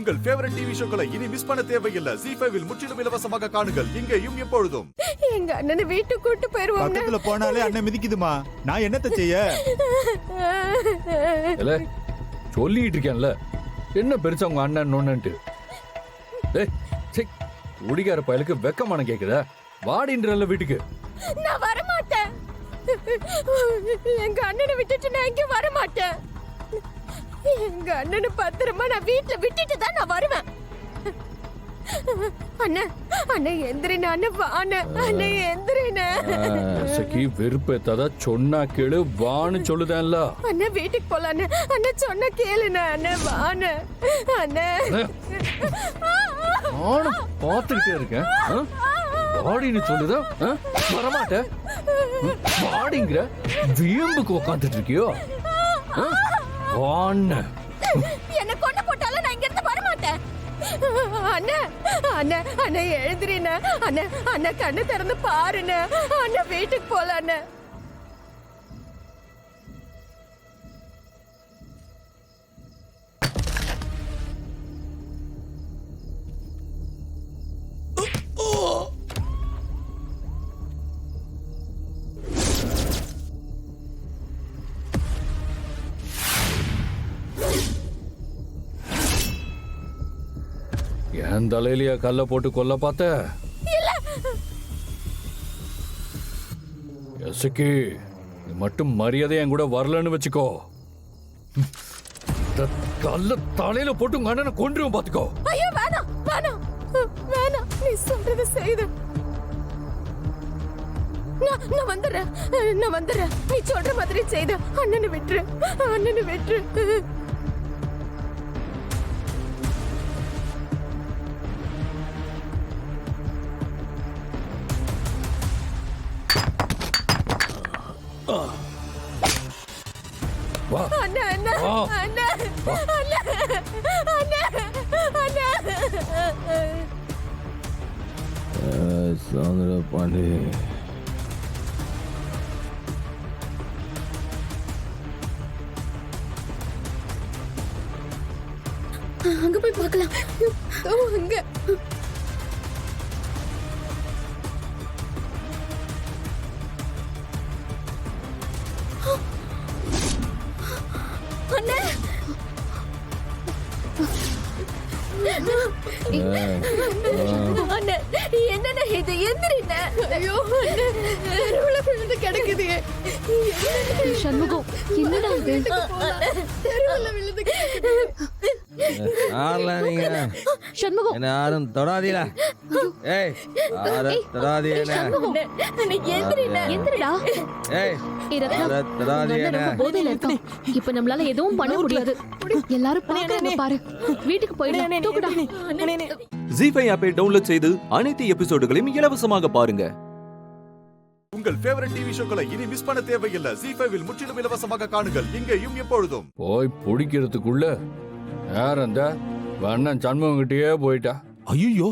உங்கள் favourite TV ஷோக்களை இனி miss பண்ண தேவையில்லை. ZEE5 இல் முற்றிலும் இலவசமாக காணுங்கள். இங்கேயும் எப்பொழுதும். எங்க அண்ணனை வீட்டுக்கு கூட்டு போயிருவாங்க. பக்கத்துல போனாலே அண்ணன் மிதிக்குதுமா. நான் என்னத்த செய்ய? சொல்லிட்டு இருக்கேன்ல, என்ன பெருசா உங்க அண்ணன் நோன்னுட்டு. குடிகார பயலுக்கு வெக்கமான கேக்குதா? வாடின்றல வீட்டுக்கு. நான் வர மாட்டேன். எங்க அண்ணனை விட்டுட்டு நான் இங்க வர மாட்டேன். எங்க அண்ணனை பத்திரமா நான் வீட்டுல விட்டுட்டு தான் நான் வருவேன். அண்ணா அண்ணா எந்திரினா வான அண்ணா எந்திரினா. சகி வெறுப்பேத்தாத சொன்னா கேளு வான்னு சொல்லுதேன்ல. அண்ணா வீட்டுக்கு போலான்னு அண்ணா சொன்னா கேளுண்ணா. அண்ணா வான அண்ணா. நானும் பார்த்துக்கிட்டே இருக்கேன். வாடின்னு சொல்லுதா? வரமாட்டேன் வாடிங்கிற வீம்புக்கு உட்காந்துட்டு இருக்கியோ? என்ன கொண்டு போட்டாலும் நான் இங்க இருந்து வர மாட்டேன். அண்ணா அண்ணா அண்ணா எழுந்திரினா. அண்ணா அண்ணா கண்ணு திறந்து பாருண்ணா. அண்ணா வீட்டுக்கு போலாண்ணா. என் தலையிலயா கல்ல போட்டு கொல்ல பார்த்த? எசக்கி, நீ மட்டும் மரியாதை என் கூட வரலன்னு வச்சுக்கோ. கல்ல தலையில போட்டு உங்க அண்ணனை கொன்றும் பாத்துக்கோ. ஐயோ வேணாம் வேணாம் வேணாம். நீ சொல்றது செய்து நான் வந்துடுறேன். நீ சொல்ற மாதிரி செய்த அண்ணனை விட்டுரு. அண்ணா அண்ணா அண்ணா அண்ணா அண்ணா சாந்திர பாண்டி. அங்க போய் பார்க்கலாம். அங்க என்ன இது? எந்திரின. ஐயோ தெருவுல விழுந்து கிடக்குது. சண்முகம், என்னடா இது? தெருவுல விழுந்து நீங்க சண்முகம், என்ன யாரும் தொடாதீங்களா? ஏய் யாரும் தொடாதீங்க. எந்திரடா. ஏய் போதையில இருக்கோம். இப்ப நம்மளால எதுவும் பண்ண முடியாது. எல்லாரும் பாக்குறாங்க பாரு. வீட்டுக்கு போயிடலாம். தூக்குடா. ZEE5 ஆப்பை டவுன்லோட் செய்து அனைத்து எபிசோடுகளையும் இலவசமாக பாருங்க. உங்கள் ஃபேவரட் டிவி ஷோக்களை இனி மிஸ் பண்ண தேவையில்லை. ZEE5 இல் முற்றிலும் இலவசமாக காணுங்கள். இங்கேயும் எப்பொழுதும். போய் பிடிக்கிறதுக்குள்ள யார் அந்த அண்ணன் சண்முகம் கிட்டயே போயிட்டா. ஐயோ,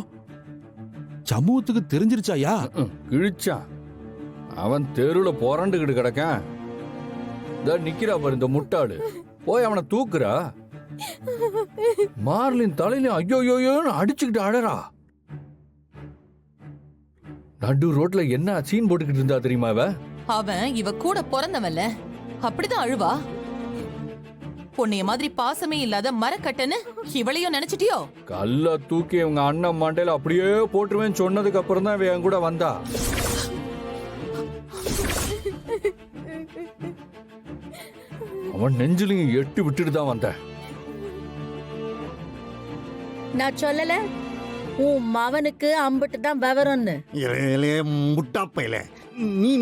சமூகத்துக்கு தெரிஞ்சிருச்சாயா? கிழிச்சான். அவன் தெருவுல புரண்டுகிட்டு கிடக்கான். நிக்கிறா பாரு இந்த முட்டாளு. போய் அவனை தூக்குறா. மார்லின் தலையில ஐயோயோன்னு அடிச்சுக்கிட்டு அழறா. நடு ரோட்ல என்ன சீன் போட்டுக்கிட்டு இருந்தா தெரியுமா? அவன் இவ கூட பிறந்தவன்ல, அப்படிதான் அழுவா. பொன்னைய மாதிரி பாசமே இல்லாத மரக்கட்டன்னு இவளையும் நினைச்சிட்டியோ? கல்ல தூக்கி உங்க அண்ணன் மண்டையில அப்படியே போட்டுருவேன் சொன்னதுக்கு அப்புறம் தான் என் கூட வந்தா. அவன் நெஞ்சிலையும் எட்டு விட்டுட்டு தான் வந்த. நான் சொல்லல உன் மவனுக்கு அம்பிட்டு தான் விவரம்னு. முட்டாப்பையில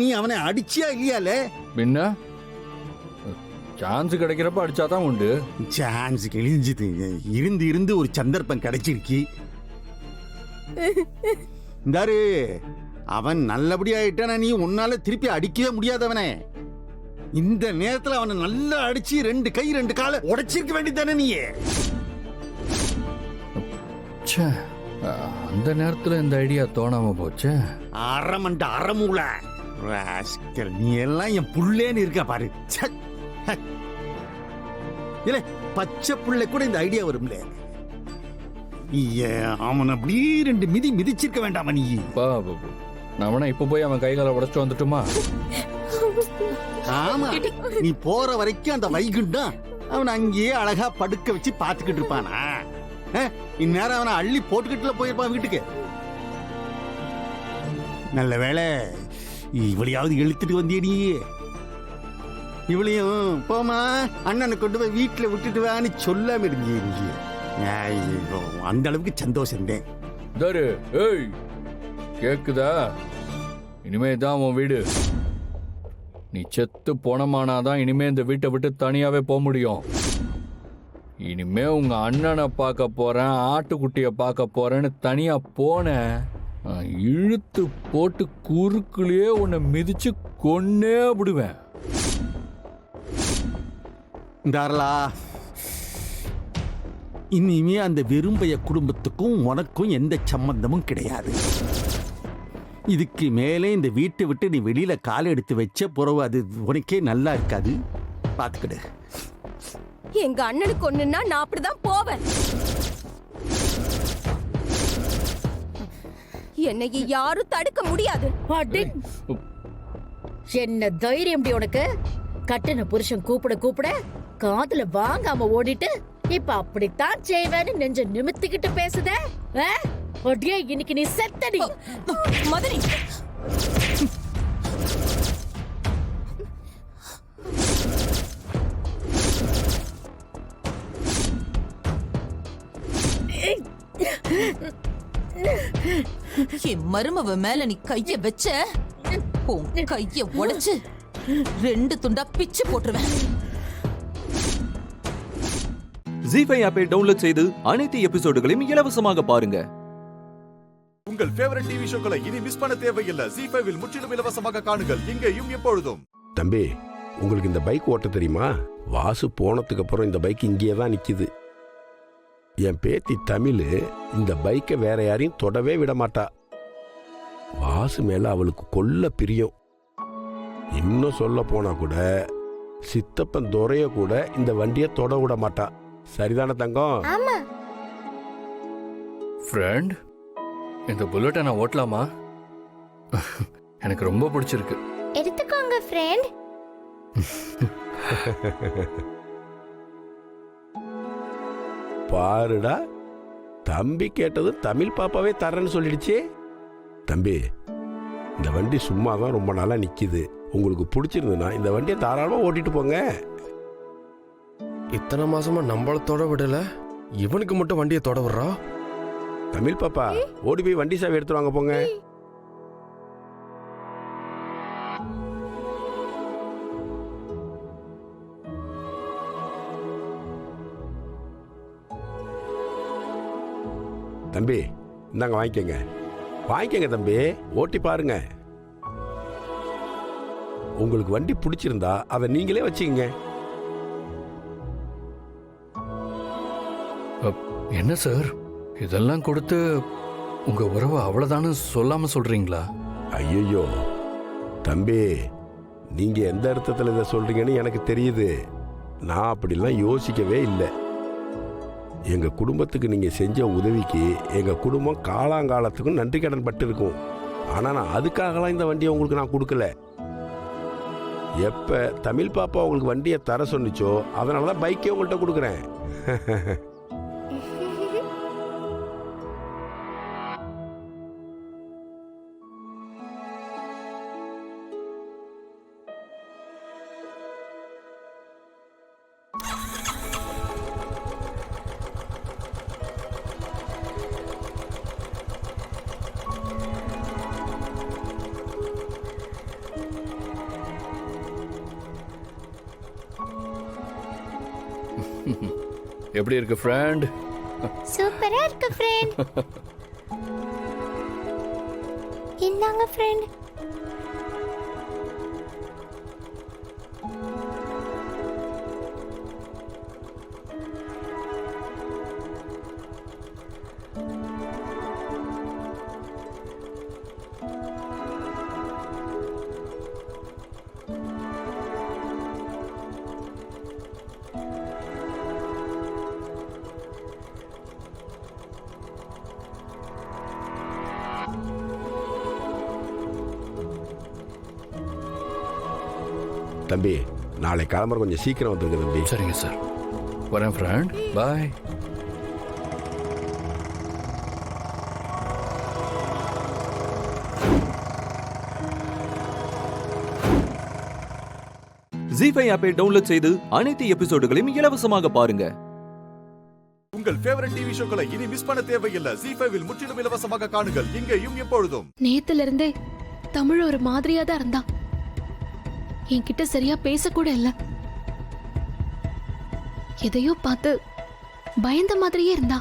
நீ அவனை அடிச்சியா இல்லையால? பின்ன சான்ஸ் கிடைக்கிறப்ப அடிச்சாதான் உண்டு. சான்ஸ் கிழிஞ்சுது. இருந்து ஒரு சந்தர்ப்பம் கிடைச்சிருக்கு. இந்தாரு, அவன் நல்லபடியா ஆயிட்டானா நீ உன்னால திருப்பி அடிக்கவே முடியாதவனே. இந்த நேரத்துல அவனை நல்லா அடிச்சு 2 கை 2 காலை உடைச்சிருக்க வேண்டியதானே நீயே. அந்த நேரத்துல இந்த ஐடியா தோணாம போச்சு. அறமண்ட அறமூல நீ எல்லாம் என் புள்ளேன்னு இருக்க பாரு. இல்ல பச்சை புள்ளை கூட இந்த ஐடியா வரும்ல. அவன் அப்படியே 2 மிதி மிதிச்சிருக்க வேண்டாமா நீ? நான் வேணா இப்ப போய் அவன் கை காலை உடைச்சிட்டு வந்துட்டுமா? ஆமா, நீ போற வரைக்கும் அந்த வைகுண்டம் அவன் அங்கேயே அழகா படுக்க வச்சு பாத்துக்கிட்டு இருப்பானா? இந்நேரம் அவனை அள்ளி போட்டுக்கிட்டுல போயிருப்பான் வீட்டுக்கு. நல்ல வேளை இவளையாவது இழுத்துட்டு வந்தியடி. இவளையும் போமா அண்ணனை கொண்டு போய் வீட்டுல விட்டுட்டு வான்னு சொல்லாம இருந்தீங்க. அந்த அளவுக்கு சந்தோஷம். ஏய் கேக்குதா? இனிமே தான் உன் வீடு. நீ செத்து போனமானாதான் இனிமே இந்த வீட்டை விட்டு தனியாவே போக முடியும். இனிமே உங்க அண்ணனை பார்க்க போறேன், ஆட்டுக்குட்டிய பார்க்க போறேன்னு தனியா போன இழுத்து போட்டு குறுக்குலயே உன்னை மிதிச்சு கொன்னே விடுவேன். தாரலா, இனிமே அந்த வெறும்பைய குடும்பத்துக்கும் உனக்கும் எந்த சம்பந்தமும் கிடையாது. இதுக்கு மேலே இந்த வீட்டை விட்டு நீ வெளியில காலை எடுத்து வச்ச பிறகு அது உனக்கே நல்லா இருக்காது. பாத்துக்கிடு. எங்க அண்ணனுக்கு ஒண்ணுன்னா நான் அப்படிதான் போவேன். என்னை யாரும் தடுக்க முடியாது. என்ன தைரியம் உனக்கு? கட்டின புருஷன் கூப்பிட கூப்பிட காதுல வாங்காம ஓடிட்டு இப்ப அப்படித்தான் செய்வேன்னு நெஞ்ச நிமித்திக்கிட்டு பேசுத. அடியே, இன்னைக்கு நீ செத்தடி. மதனி, என் மருமவ மேல நீ கைய வச்ச, உன் கைய உடைச்சு 2 துண்டா பிச்சு போட்டுருவேன். ஜீஃபை ஆப்பை டவுன்லோட் செய்து அனைத்து எபிசோடுகளையும் இலவசமாக பாருங்க. உங்கள் ஃபேவரட் டிவி ஷோக்களை இனி மிஸ் பண்ண தேவையில்லை. ஜீ5ல் முற்றிலும் இலவசமாக காணுங்கள், இங்கேயும் எப்பொழுதும். தம்பி, உங்களுக்கு இந்த பைக் ஓட்ட தெரியுமா? வாசு போனதுக்கு அப்புறம் இந்த பைக் இங்கேயே தான் நிக்குது. என் பேத்தி தமிழ் இந்த பைக்கை வேற யாரையும் தொடவே விட மாட்டா. வாசு மேல அவளுக்கு கொல்ல பிரியம். இன்னும் சொல்ல போனா கூட சித்தப்பன் துறைய கூட இந்த வண்டியை தொட விட மாட்டா. சரிதான தங்கம்? ஆமா. ஃப்ரெண்ட், இந்த புல்லட்டை நான் ஓட்டலாமா? எனக்கு ரொம்ப பிடிச்சிருக்கு. எடுத்துக்கோங்க ஃப்ரெண்ட். பாருடா, தம்பி கேட்டது தமிழ் பாப்பாவே தரேன்னு சொல்லிடுச்சு. தம்பி, இந்த வண்டி சும்மா தான் ரொம்ப நாளா நிக்குது. உங்களுக்கு பிடிச்சிருந்ததுன்னா இந்த வண்டியை தாராளமா ஓட்டிட்டு போங்க. இத்தனை மாசமா நம்மள தொட விடல, இவனுக்கு மட்டும் வண்டியை தொட விடுறா. தமிழ் பாப்பா, ஓடி போய் வண்டி சாவி எடுத்துட்டு வாங்க போங்க. தம்பி, இந்தாங்க வாங்கிக்கங்க. வாங்கிக்கங்க தம்பி, ஓட்டி பாருங்க. உங்களுக்கு வண்டி பிடிச்சிருந்தா அதை நீங்களே வச்சுக்கங்க. என்ன சார், இதெல்லாம் கொடுத்து உங்க உறவு அவ்வளவுதானு சொல்லாம சொல்றீங்களா? ஐயோ தம்பி, நீங்க எந்த அர்த்தத்தில் இதை சொல்றீங்கன்னு எனக்கு தெரியுது. நான் அப்படிலாம் யோசிக்கவே இல்லை. எங்க குடும்பத்துக்கு நீங்க செஞ்ச உதவிக்கு எங்க குடும்பம் காலாங்காலத்துக்கும் நன்றி கடன் பட்டு இருக்கும். ஆனா நான் அதுக்காகலாம் இந்த வண்டியை உங்களுக்கு நான் கொடுக்கல. எப்ப தமிழ் பாப்பா உங்களுக்கு வண்டியை தர சொன்னிச்சோ அதனாலதான் பைக்கே உங்கள்கிட்ட கொடுக்குறேன். எப்படி இருக்கு ஃப்ரெண்ட்? சூப்பரா இருக்கு ஃப்ரெண்ட். இந்தாங்க ஃப்ரெண்ட். தம்பி நாளை கிளம்புற கொஞ்சம் சீக்கிரம் வந்துருங்க தம்பி. சரிங்க சார், வரேன் ஃப்ரெண்ட், பாய். ஜீஃபை ஆப்பை டவுன்லோட் செய்து அனைத்து எபிசோடுகளையும் இலவசமாக பாருங்க. உங்கள் ஃபேவரட் டிவி ஷோக்களை இனி மிஸ் பண்ண தேவையில்லை. ஜீஃபைவில் முற்றிலும் இலவசமாக காணுங்கள் இங்கேயும் எப்பொழுதும். நேத்துல இருந்தே தமிழ் ஒரு மாதிரியா தான் இருந்தா. என்கிட்ட சரியா பேசக்கூட இல்ல. எதையோ பார்த்து பயந்த மாதிரியே இருந்தா.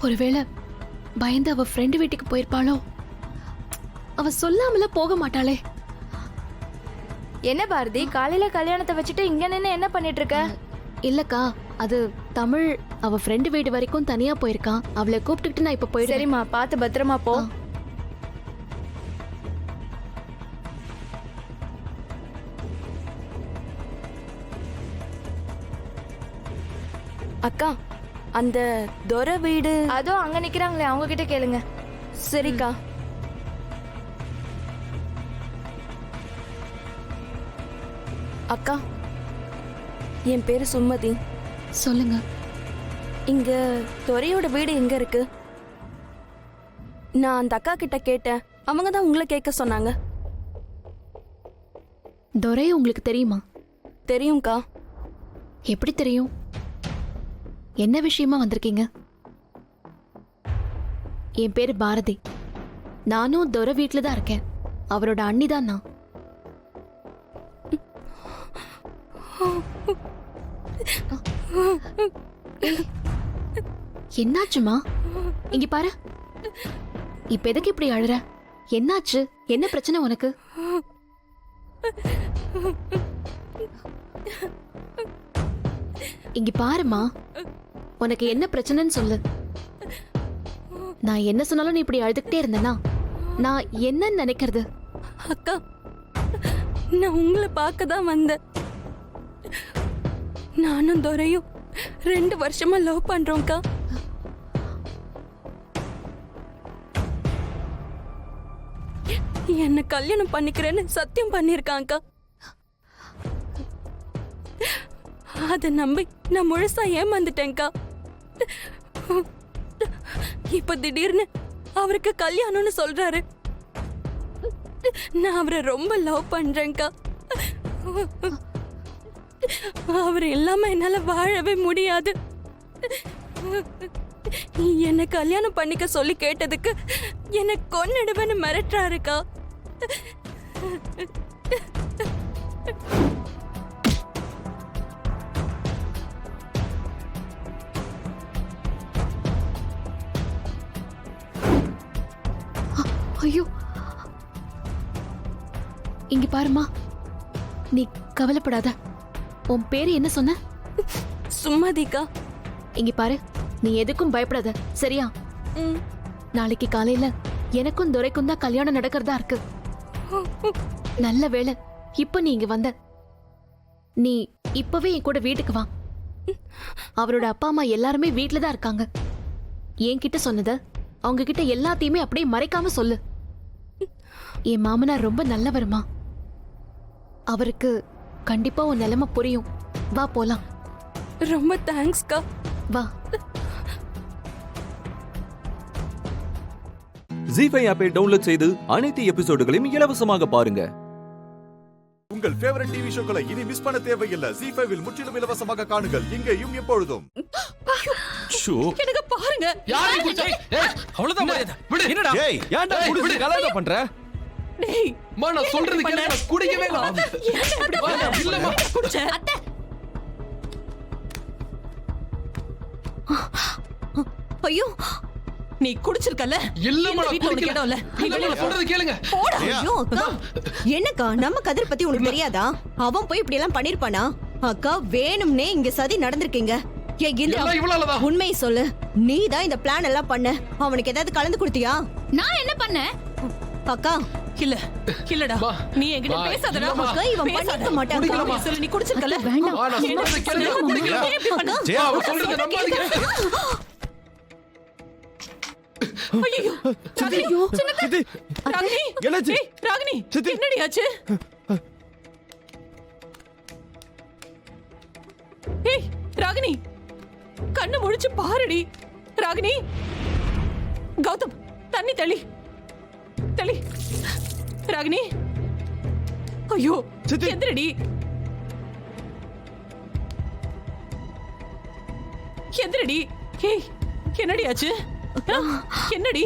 ஒருவேளை பயந்து அவ ஃப்ரெண்டு வீட்டுக்கு போயிருப்பாளோ? அவ சொல்லாமல போக மாட்டாளே. என்ன பாரதி, காலையில கல்யாணத்தை வச்சுட்டு இங்க நின்னு என்ன பண்ணிட்டு இருக்க? இல்லக்கா, அது தமிழ் அவ ஃப்ரெண்டு வீடு வரைக்கும் தனியா போயிருக்கான். அவளை கூப்பிட்டுக்கிட்டு நான் இப்ப போயிடுறேன். சரிம்மா, பார்த்து பத்திரமா போ. அக்கா, அந்த துரை வீடு அதோ அங்க நிக்கிறாங்களே, அவங்க கிட்ட கேளுங்க. சரிக்கா. அக்கா, என் பேரு சுமதி. சொல்லுங்க. இங்க துரையோட வீடு எங்க இருக்கு? நான் அந்த அக்கா கிட்ட கேட்டேன், அவங்க தான் உங்களை கேட்க சொன்னாங்க. துரை உங்களுக்கு தெரியுமா? தெரியும்க்கா. எப்படி தெரியும்? என்ன விஷயமா வந்திருக்கீங்க? என் பேரு பாரதி. நானும் துரை வீட்டுல தான் இருக்கேன். அவரோட அண்ணி தான் நான். என்னாச்சுமா? இங்க பாரு. இப்ப எதுக்கு இப்படி அழுற? என்னாச்சு? என்ன பிரச்சனை உனக்கு? இங்க பாருமா, உனக்கு என்ன பிரச்சனைன்னு சொல்லு. நான் என்ன சொன்னாலும் நீ இப்படி அழுதுகிட்டே இருந்தனா நான் என்னன்னு நினைக்கிறது? அக்கா, நான் உங்களை பார்க்க தான் வந்தேன். நானும் துரையும் 2 வருஷமா லவ் பண்றோம்க்கா. என்ன கல்யாணம் பண்ணிக்கிறேன்னு சத்தியம் பண்ணிருக்காங்கக்கா. அத நம்பி நான் முழுசா ஏமாந்துட்டேன்க்கா. இப்ப திடீர்னு அவருக்கு கல்யாணம்னு சொல்றாரு. நான் அவரை ரொம்ப லவ் பண்றேன்க்கா. அவர் இல்லாம என்னால வாழவே முடியாது. என்ன கல்யாணம் பண்ணிக்க சொல்லி கேட்டதுக்கு என்ன கொன்னிடுவேன்னு மிரட்டுறாருக்கா. ஐயோ, இங்க பாருமா, நீ கவலைப்படாத. உன் பேரு என்ன சொன்ன? சுமதிக்கா. இங்க பாரு, நீ எதுக்கும் பயப்படாத, சரியா? நாளைக்கு காலையில எனக்கும் துரைக்கும் தான் கல்யாணம் நடக்கிறதா இருக்கு. நல்ல வேளை இப்ப நீ இங்க வந்த. நீ இப்பவே என் கூட வீட்டுக்கு வா. அவரோட அப்பா அம்மா எல்லாருமே வீட்டுல தான் இருக்காங்க. என்கிட்ட சொன்னத அவங்க கிட்ட எல்லாத்தையுமே அப்படியே மறைக்காம சொல்லு. என் மாமனார் ரொம்ப நல்லவருமா. அவருக்கு கண்டிப்பா உன் நிலைமை புரியும். வா போலாம். ரொம்ப தேங்க்ஸ்க்கா. வா. ஜீஃபை ஆப்பை டவுன்லோட் செய்து அனைத்து எபிசோடுகளையும் இலவசமாக பாருங்க. உங்கள் ஃபேவரட் டிவி ஷோக்களை இனி மிஸ் பண்ண தேவையில்லை. ஜீஃபைவில் முற்றிலும் இலவசமாக காணுங்கள் இங்கேயும் எப்பொழுதும். எனக்கு பாருங்க. யாரை குடிச்ச? ஏய், அவ்வளவுதான் மரியாதை. விடு. என்னடா? ஏய், ஏன்டா குடிச்சு கலாட்டா பண்ற? டேய், அம்மா, நான் சொல்றது கேளு. நான் குடிக்கவே இல்ல. இல்லம்மா. அத்தை. ஐயோ, நீ குடிச்சிருக்கல? இல்லம்மா, நான் வீட்ல உனக்கு குடிக்கல. இடம் இல்ல. இல்லம்மா, நான் சொல்றது கேளுங்க. போடா. ஐயோ அக்கா, என்னக்கா நம்ம கதிர் பத்தி உனக்கு தெரியாதா? அவன் போய் இப்படி எல்லாம் பண்ணிருப்பானா? அக்கா, வேணும்னே இங்க சதி நடந்திருக்கீங்க. எல்லாம் இவளாலதான். உண்மையை சொல்லு. நீ தான் இந்த பிளான் எல்லாம் பண்ண. அவனுக்கு ஏதாவது கலந்து கொடுத்தியா? நான் என்ன பண்ணேன்? அக்கா, இல்ல இல்லடா, நீ என்கிட்ட பேசாதடா. அக்கா, இவன் பண்ணிருக்க மாட்டான். சொல்லு, நீ குடிச்சிருக்கல? வேண்டாம். நான் சொல்றது கேளுங்க. குடிக்கல. ஏன் இப்படி பண்ண? அவ சொல்றது நம்பாதீங்க. ஐயோ ராகினி சித்தி ராகினி என்னாச்சு? ஏய், ராகினி சித்தி. என்னடி ஆச்சு? ஏய் ராகினி கண்ணு முழிச்சு பாருடி. ராகினி கௌதம் தண்ணி தள்ளி தள்ளி. ராகினி ஐயோ எந்திரடி. எந்திரடி. ஏய் என்னடி ஆச்சு? என்னடி?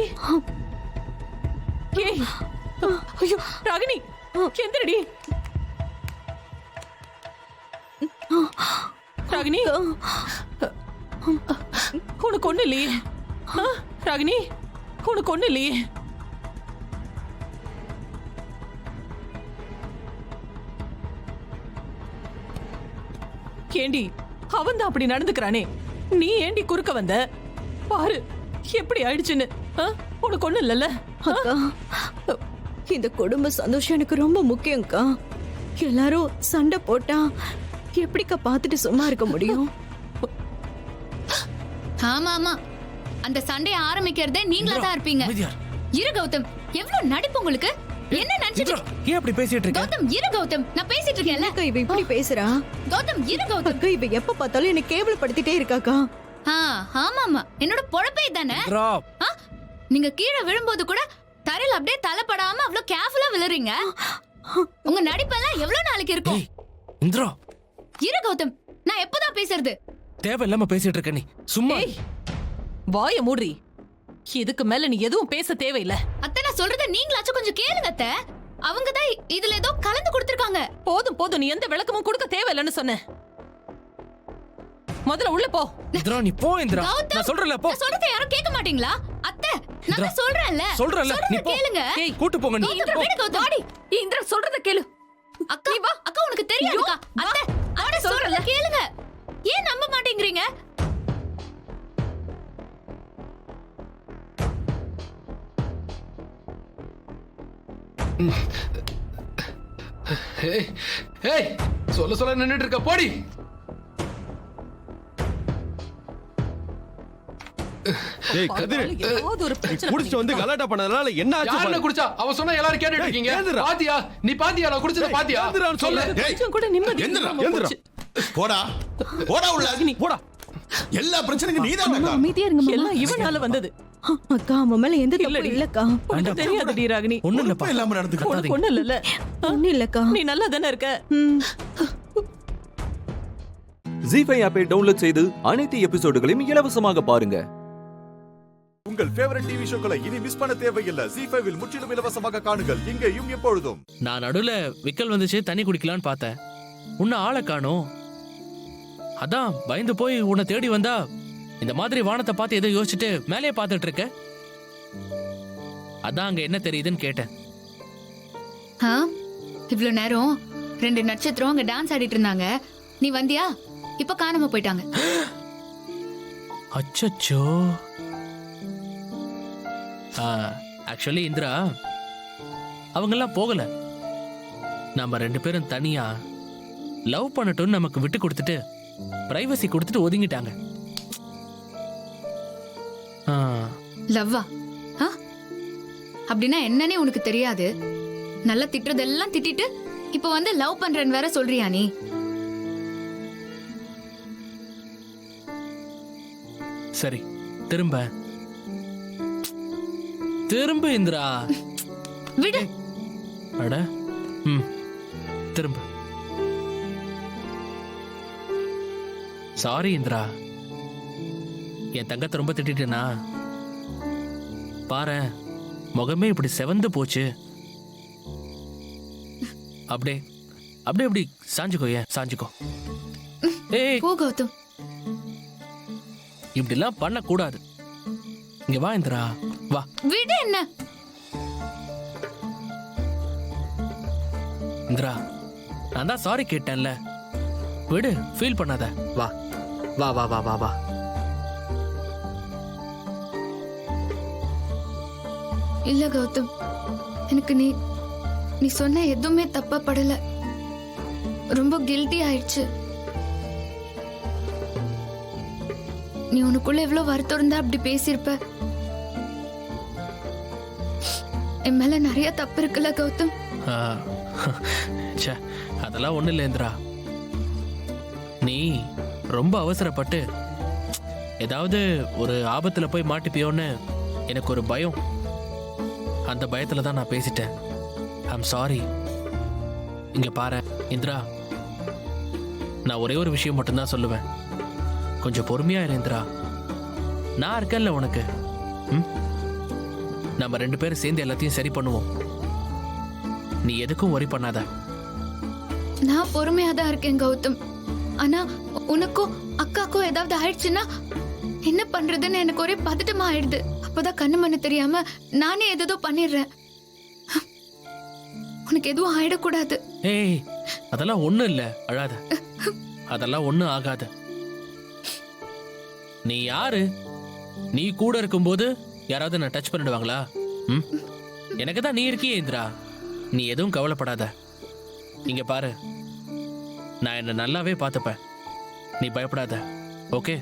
ஏய் ஐயோ ராகினி எந்திரடி. ராகினி உனக்கு ஒண்ணு இல்லையே? ராகினி உனக்கு ஒண்ணு இல்லையே? ஏண்டி அவன் தான் அப்படி நடந்துக்கிறானே, நீ ஏண்டி குறுக்க வந்த? பாரு எப்படி ஆயிடுச்சுன்னு. உனக்கு ஒண்ணு இல்லல்ல? அக்கா, இந்த குடும்ப சந்தோஷம் எனக்கு ரொம்ப முக்கியம்க்கா. எல்லாரும் சண்டை போட்டா எப்படிக்கா பார்த்துட்டு சும்மா இருக்க முடியும்? ஆமா ஆமா, அந்த சண்டையை ஆரம்பிக்கிறதே நீங்களா தான் இருப்பீங்க. இரு கௌதம், எவ்வளவு நடிப்பு உங்களுக்கு. என்ன நினைச்சிட்டு ஏன் அப்படி பேசிட்டு இருக்க? கௌதம் இரு கௌதம், நான் பேசிட்டு இருக்கேன்ல. அக்கா இவ இப்படி பேசுறா. கௌதம் இரு கௌதம். அக்கா இவ எப்ப பார்த்தாலும் என்ன கேவலப்படுத்திட்டே இருக்காக்கா. ஆமா ஆமா, என்னோட பொழப்பே தானே. நீங்க கீழே விழும்போது கூட தரையில அப்படியே தலைப்படாம அவ்வளவு கேர்ஃபுல்லா விழுறீங்க. உங்க நடிப்பெல்லாம் எவ்வளவு நாளைக்கு இருக்கும்? இந்திரா இரு கௌதம், நான் எப்பதான் பேசுறது? தேவையில்லாம பேசிட்டு இருக்க நீ. சும்மா வாய மூடி. இதுக்கு மேல நீ எதுவும் பேச தேவையில்லை. அத்தை நான் சொல்றத நீங்களாச்சும் கொஞ்சம் கேளுங்க அத்தை. அவங்க தான் இதுல ஏதோ கலந்து கொடுத்திருக்காங்க. போதும் போதும், நீ எந்த விளக்கமும் கொடுக்க தேவையில்லைன்னு சொன்ன. முதல்ல உள்ள போ. இந்திரா நீ போ. இந்திரா நான் சொல்றேன்ல போ. நான் சொல்றத யாரும் கேட்க மாட்டீங்களா? அத்தை நான் சொல்றேன்ல நீ போ. கேளுங்க. கூட்டி போங்க நீ. இந்திரா வீடு கௌதம். வாடி, இந்திரா சொல்றத கேளு. அக்கா வா. அக்கா உனக்கு தெரியாதுக்கா. அத்தை அட சொல்றத கேளுங்க. ஏன் நம்ப மாட்டேங்கறீங்க? ஏய் சொல்ல நின்னுட்டு இருக்க, போடி. ஏய் கதிர், குடிச்சு வந்து கலாட்டா பண்ணதனால என்ன ஆச்சு? யாரன குடிச்சா? அவ சொன்னா எல்லாரும் கேட்டுட்டு இருக்கீங்க. பாத்தியா? நீ பாத்தியா நான் குடிச்சத பாத்தியா? சொல்லு. கொஞ்சம் கூட நிம்மதி எந்திரா. போடா போடா உள்ள போடா. எல்லா பிரச்சனைக்கும் நீதான் அமைதியா இருங்க மாமா. எல்லாம் இவனால வந்தது. அக்கா அவன் மேல எந்த தப்பும் இல்லக்கா. உனக்கு தெரியாதுடி ராகினி. ஒண்ணு இல்லப்பா. இல்லாம நடந்துக்க. உனக்கு ஒண்ணு இல்லல. ஒண்ணு இல்லக்கா. நீ நல்லா தானே இருக்க. ஜீஃபை ஆப்பை டவுன்லோட் செய்து அனைத்து எபிசோடுகளையும் இலவசமாக பாருங்க. உங்கள் ஃபேவரட் டிவி ஷோக்களை இனி மிஸ் பண்ண தேவையில்லை. ஜீ5 இல் முற்றிலும் இலவசமாக காணுங்கள். இங்கேயும் எப்பொழுதும். நான் நடுவுல விக்கல் வந்துச்சு, தண்ணி குடிக்கலான்னு பார்த்தேன். உன்னை ஆளை காணோம். அதான் பயந்து போய் உன்னை தேடி வந்தா இந்த மாதிரி வானத்தை பார்த்து ஏதோ யோசிச்சுட்டு மேலே பார்த்துட்டு இருக்க. அதான் அங்க என்ன தெரியுதுன்னு கேட்டேன். இவ்வளவு நேரம் 2 நட்சத்திரம் அங்க டான்ஸ் ஆடிட்டு இருந்தாங்க. நீ வந்தியா? இப்ப காணாம போயிட்டாங்க. அச்சச்சோ. ஆக்சுவலி இந்திரா அவங்கெல்லாம் போகல. நம்ம 2 பேரும் தனியா லவ் பண்ணட்டும் நமக்கு விட்டு கொடுத்துட்டு பிரைவசி கொடுத்துட்டு ஒதுங்கிட்டாங்க. லவ்வா? அப்படின்னா என்னன்னே உனக்கு தெரியாது. நல்லா திட்டுறதெல்லாம் திட்டிட்டு இப்ப வந்து லவ் பண்றேன்னு வேற சொல்றியா நீ? சரி திரும்ப திரும்ப இந்திரா. விடு. அட திரும்ப. சாரி இந்திரா, என் தங்கத்தை ரொம்ப திட்டேனா? பாரு முகமே இப்படி செவந்து போச்சு. அப்படியே அப்படியே அப்படி சாஞ்சுக்கோ. ஏன் சாஞ்சுக்கோ. ஏய் போ கௌதம். இப்படிலாம் பண்ண கூடாது. இங்க வா இந்திரா வா. விடு. என்ன இந்திரா, நான் தான் சாரி கேட்டேன்ல. விடு, ஃபீல் பண்ணாத. வா வா வா வா வா வா. இல்ல கௌதம், எனக்கு நீ சொன்ன எதுவுமே தப்பா படல. ரொம்ப கில்ட்டி ஆயிடுச்சு. நீ உனக்குள்ள எவ்வளவு வருத்தம் இருந்தா அப்படி பேசியிருப்ப. என் மேல நிறைய தப்பு இருக்குல்ல கௌதம்? ஆ, ச்சே, அதெல்லாம் ஒண்ணு இல்ல இந்திரா. நீ ரொம்ப அவசரப்பட்டு ஏதாவது ஒரு ஆபத்துல போய் மாட்டிப்பியோன்னு எனக்கு ஒரு பயம். அந்த பயத்துல தான் நான் பேசிட்டேன். I'm sorry. இங்க பாரு இந்திரா, நான் ஒரே ஒரு விஷயம் மட்டும்தான் சொல்லுவேன். கொஞ்சம் பொறுமையா இரு இந்திரா. நான் இருக்கேன்ல உனக்கு. நம்ம 2 பேரும் சேர்ந்து எல்லாத்தையும் சரி பண்ணுவோம். நீ எதுக்கும் worry பண்ணாத. நான் பொறுமையா தான் இருக்கேன் கௌதம். ஆனா உனக்கும் அக்காக்கும் ஏதாவது ஆயிடுச்சுன்னா என்ன பண்றதுன்னு எனக்கு ஒரே பதட்டமா ஆயிடுது. அப்பதான் கண்ணு மண்ணு தெரியாம நானே ஏதோ பண்ணிடுறேன். உனக்கு எதுவும் ஆயிடக்கூடாது. ஏய், அதெல்லாம் ஒண்ணும் இல்ல, அழாத. அதெல்லாம் ஒண்ணும் ஆகாது. நீ யாரு? நீ கூட இருக்கும்போது யாராவது நான் டச் பண்ணிடுவாங்களா? எனக்கு தான் நீ இருக்கியே இந்திரா. நீ எதுவும் கவலைப்படாத. இங்க பாரு, நான் என்ன நல்லாவே பார்த்துப்பேன். நீ பயப்படாத. ஓகே?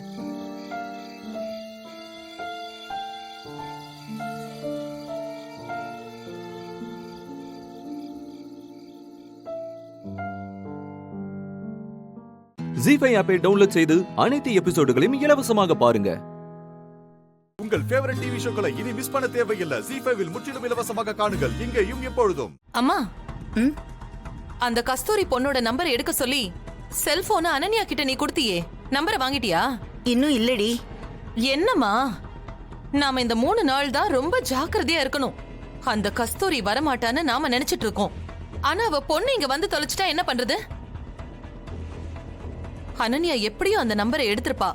ஜீஃபை ஆப்பை டவுன்லோட் செய்து அனைத்து எபிசோடுகளையும் இலவசமாக பாருங்க. உங்கள் ஃபேவரட் டிவி ஷோக்களை இனி மிஸ் பண்ண தேவையில்லை. ஜீஃபைவில் முற்றிலும் இலவசமாக காணுங்கள், இங்கேயும் எப்பொழுதும். அம்மா, அந்த கஸ்தூரி பொண்ணோட நம்பர் எடுக்க சொல்லி செல்போனை அனன்யா கிட்ட நீ கொடுத்தியே, நம்பரை வாங்கிட்டியா? இன்னும் இல்லடி. என்னம்மா, நாம இந்த 3 நாள் தான் ரொம்ப ஜாக்கிரதையா இருக்கணும். அந்த கஸ்தூரி வரமாட்டான்னு நாம நினைச்சிட்டு இருக்கோம். ஆனா அவ பொண்ணு இங்க வந்து தொலைச்சிட்டா என்ன பண்றது? அனன்யா எப்படியும் அந்த நம்பரை எடுத்திருப்பா.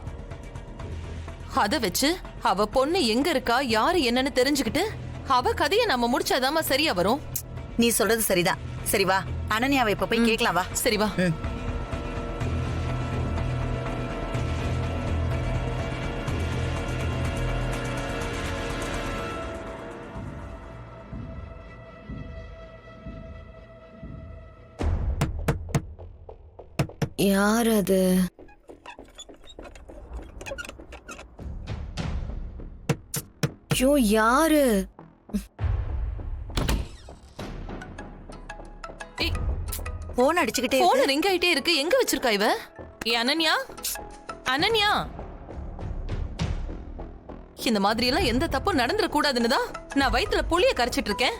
அத வச்சு அவ பொண்ணு எங்க இருக்கா, யாரு என்னன்னு தெரிஞ்சுக்கிட்டு அவ கதையை நம்ம முடிச்சாதாமா சரியா வரும். நீ சொல்றது சரிதான். சரி வா, அனன்யாவை இப்ப போய் கேட்கலாம் வா. சரி வா. யார் அது? ஐயோ, யாரு? போன் அடிச்சுக்கிட்டே போன் ரிங் ஆயிட்டே இருக்கு. எங்க வச்சிருக்கா இவ? ஏ அனன்யா, அனன்யா, இந்த மாதிரி எல்லாம் எந்த தப்பும் நடந்துட கூடாதுன்னு தான் நான் வயித்துல புளிய கரைச்சிட்டு இருக்கேன்.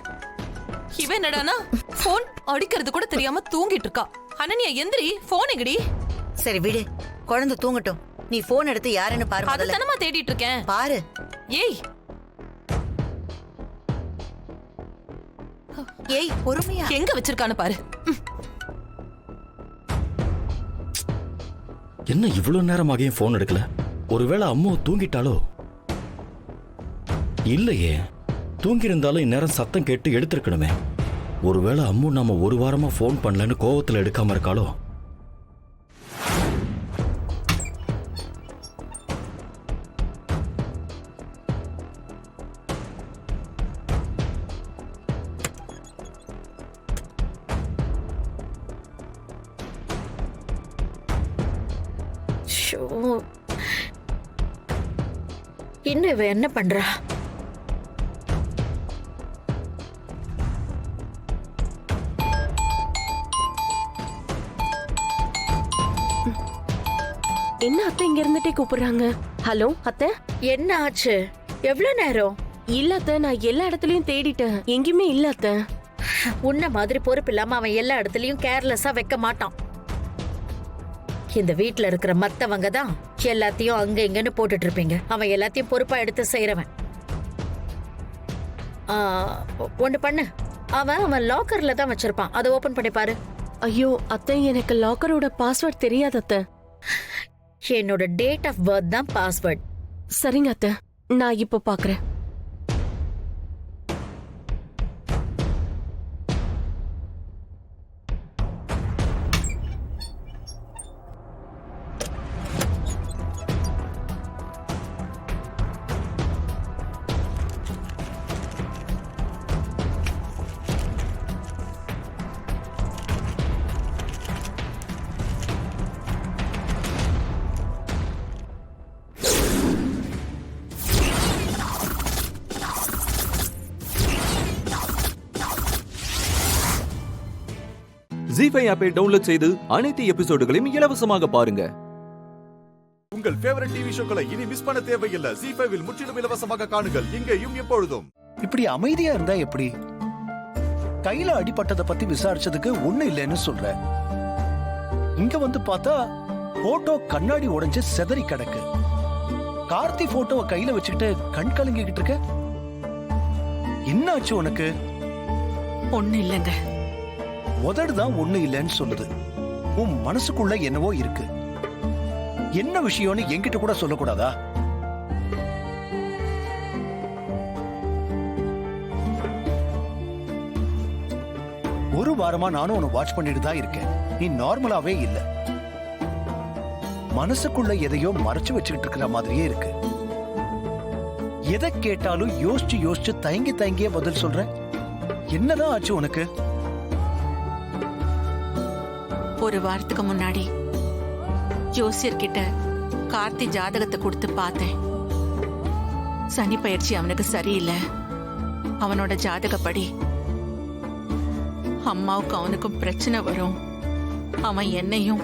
இவ என்னடானா போன் அடிக்கிறது கூட தெரியாம தூங்கிட்டு இருக்கா. அனன்யா எந்திரி, போன் எங்கடி? சரி விடு, குழந்தை தூங்கட்டும். நீ போன் எடுத்து யாருன்னு பாரு. அதனமா தேடிட்டு இருக்கேன். பாரு. ஏய் ஏய், பொறுமையா. எங்க வச்சிருக்கான்னு பாரு. என்ன இவ்வளவு நேரமாகியும் போன் எடுக்கல? ஒருவேளை அம்மா தூங்கிட்டாலோ? இல்லையே, தூங்கியிருந்தாலும் இந்நேரம் சத்தம் கேட்டு எடுத்திருக்கணுமே. ஒருவேளை அம்மு நாம 1 வாரமா போன் பண்ணலன்னு கோவத்துல எடுக்காம இருக்காளோ? இன்னும் இவ என்ன பண்றா? என்ன அத்தை இங்க இருந்துட்டே கூப்பிடுறாங்க? ஹலோ அத்தை, என்ன ஆச்சு? எவ்வளவு நேரம்? இல்ல அத்தை, நான் எல்லா இடத்துலயும் தேடிட்டேன், எங்கேயுமே இல்ல அத்தை. உன்ன மாதிரி பொறுப்பு இல்லாம அவன் எல்லா இடத்துலயும் கேர்லெஸ்ஸா வைக்க மாட்டான். இந்த வீட்ல இருக்கிற மத்தவங்க தான் எல்லாத்தையும் அங்க இங்கன்னு போட்டுட்டு இருப்பீங்க. அவன் எல்லாத்தையும் பொறுப்பா எடுத்து செய்யறவன். ஒண்ணு பண்ணு, அவன் லாக்கர்ல தான் வச்சிருப்பான். அதை ஓபன் பண்ணி பாரு. ஐயோ அத்தை, எனக்கு லாக்கரோட பாஸ்வேர்ட் தெரியாது அத்தை. என்னோட டேட் ஆஃப் பர்த் தான் பாஸ்வேர்ட். சரிங்க அத்தை, நான் இப்போ பாக்குறேன். ஜி5 ஆப்பை டவுன்லோட் செய்து அனைத்து எபிசோடுகளையும் இலவசமாக பாருங்க. உங்கள் ஃபேவரட் டிவி ஷோக்களை இனி மிஸ் பண்ண தேவையில்லை. ஜி5வில் முற்றிலும் இலவசமாக காணுங்கள் இங்கேயும் எப்பொழுதும். இப்படி அமைதியா இருந்தா எப்படி? கையில அடிபட்டதை பத்தி விசாரிச்சதுக்கு ஒண்ணு இல்லைன்னு சொல்ற. இங்க வந்து பார்த்தா போட்டோ கண்ணாடி உடைஞ்சு செதறி கிடக்கு. கார்த்தி போட்டோவை கையில வச்சுக்கிட்டு கண் கலங்கிக்கிட்டு இருக்க. என்ன ஆச்சு உனக்கு? ஒண்ணு இல்லைங்க. உதடுதான் ஒண்ணு இல்லைன்னு சொல்லுது. உன் மனசுக்குள்ள என்னவோ இருக்கு. என்ன விஷயம்னு என்கிட்ட கூட சொல்லக்கூடாதா? ஒரு வாரமா நானும் உன்னை வாட்ச் பண்ணிட்டு தான் இருக்கேன். நீ நார்மலாவே இல்ல. மனசுக்குள்ள எதையோ மறைச்சு வச்சுக்கிட்டு இருக்கிற மாதிரியே இருக்கு. எதை கேட்டாலும் யோசிச்சு யோசிச்சு தயங்கி தயங்கியே பதில் சொல்ற. என்னதான் ஆச்சு உனக்கு? ஒரு வாரத்துக்கு முன்னாடி ஜோசியர்கிட்ட கார்த்தி ஜாதகத்தை கொடுத்து பார்த்தேன். சனி பயிற்சி அவனுக்கு சரியில்லை. அவனோட ஜாதகப்படி அம்மாவுக்கு அவனுக்கும் பிரச்சனை வரும். அவன் என்னையும்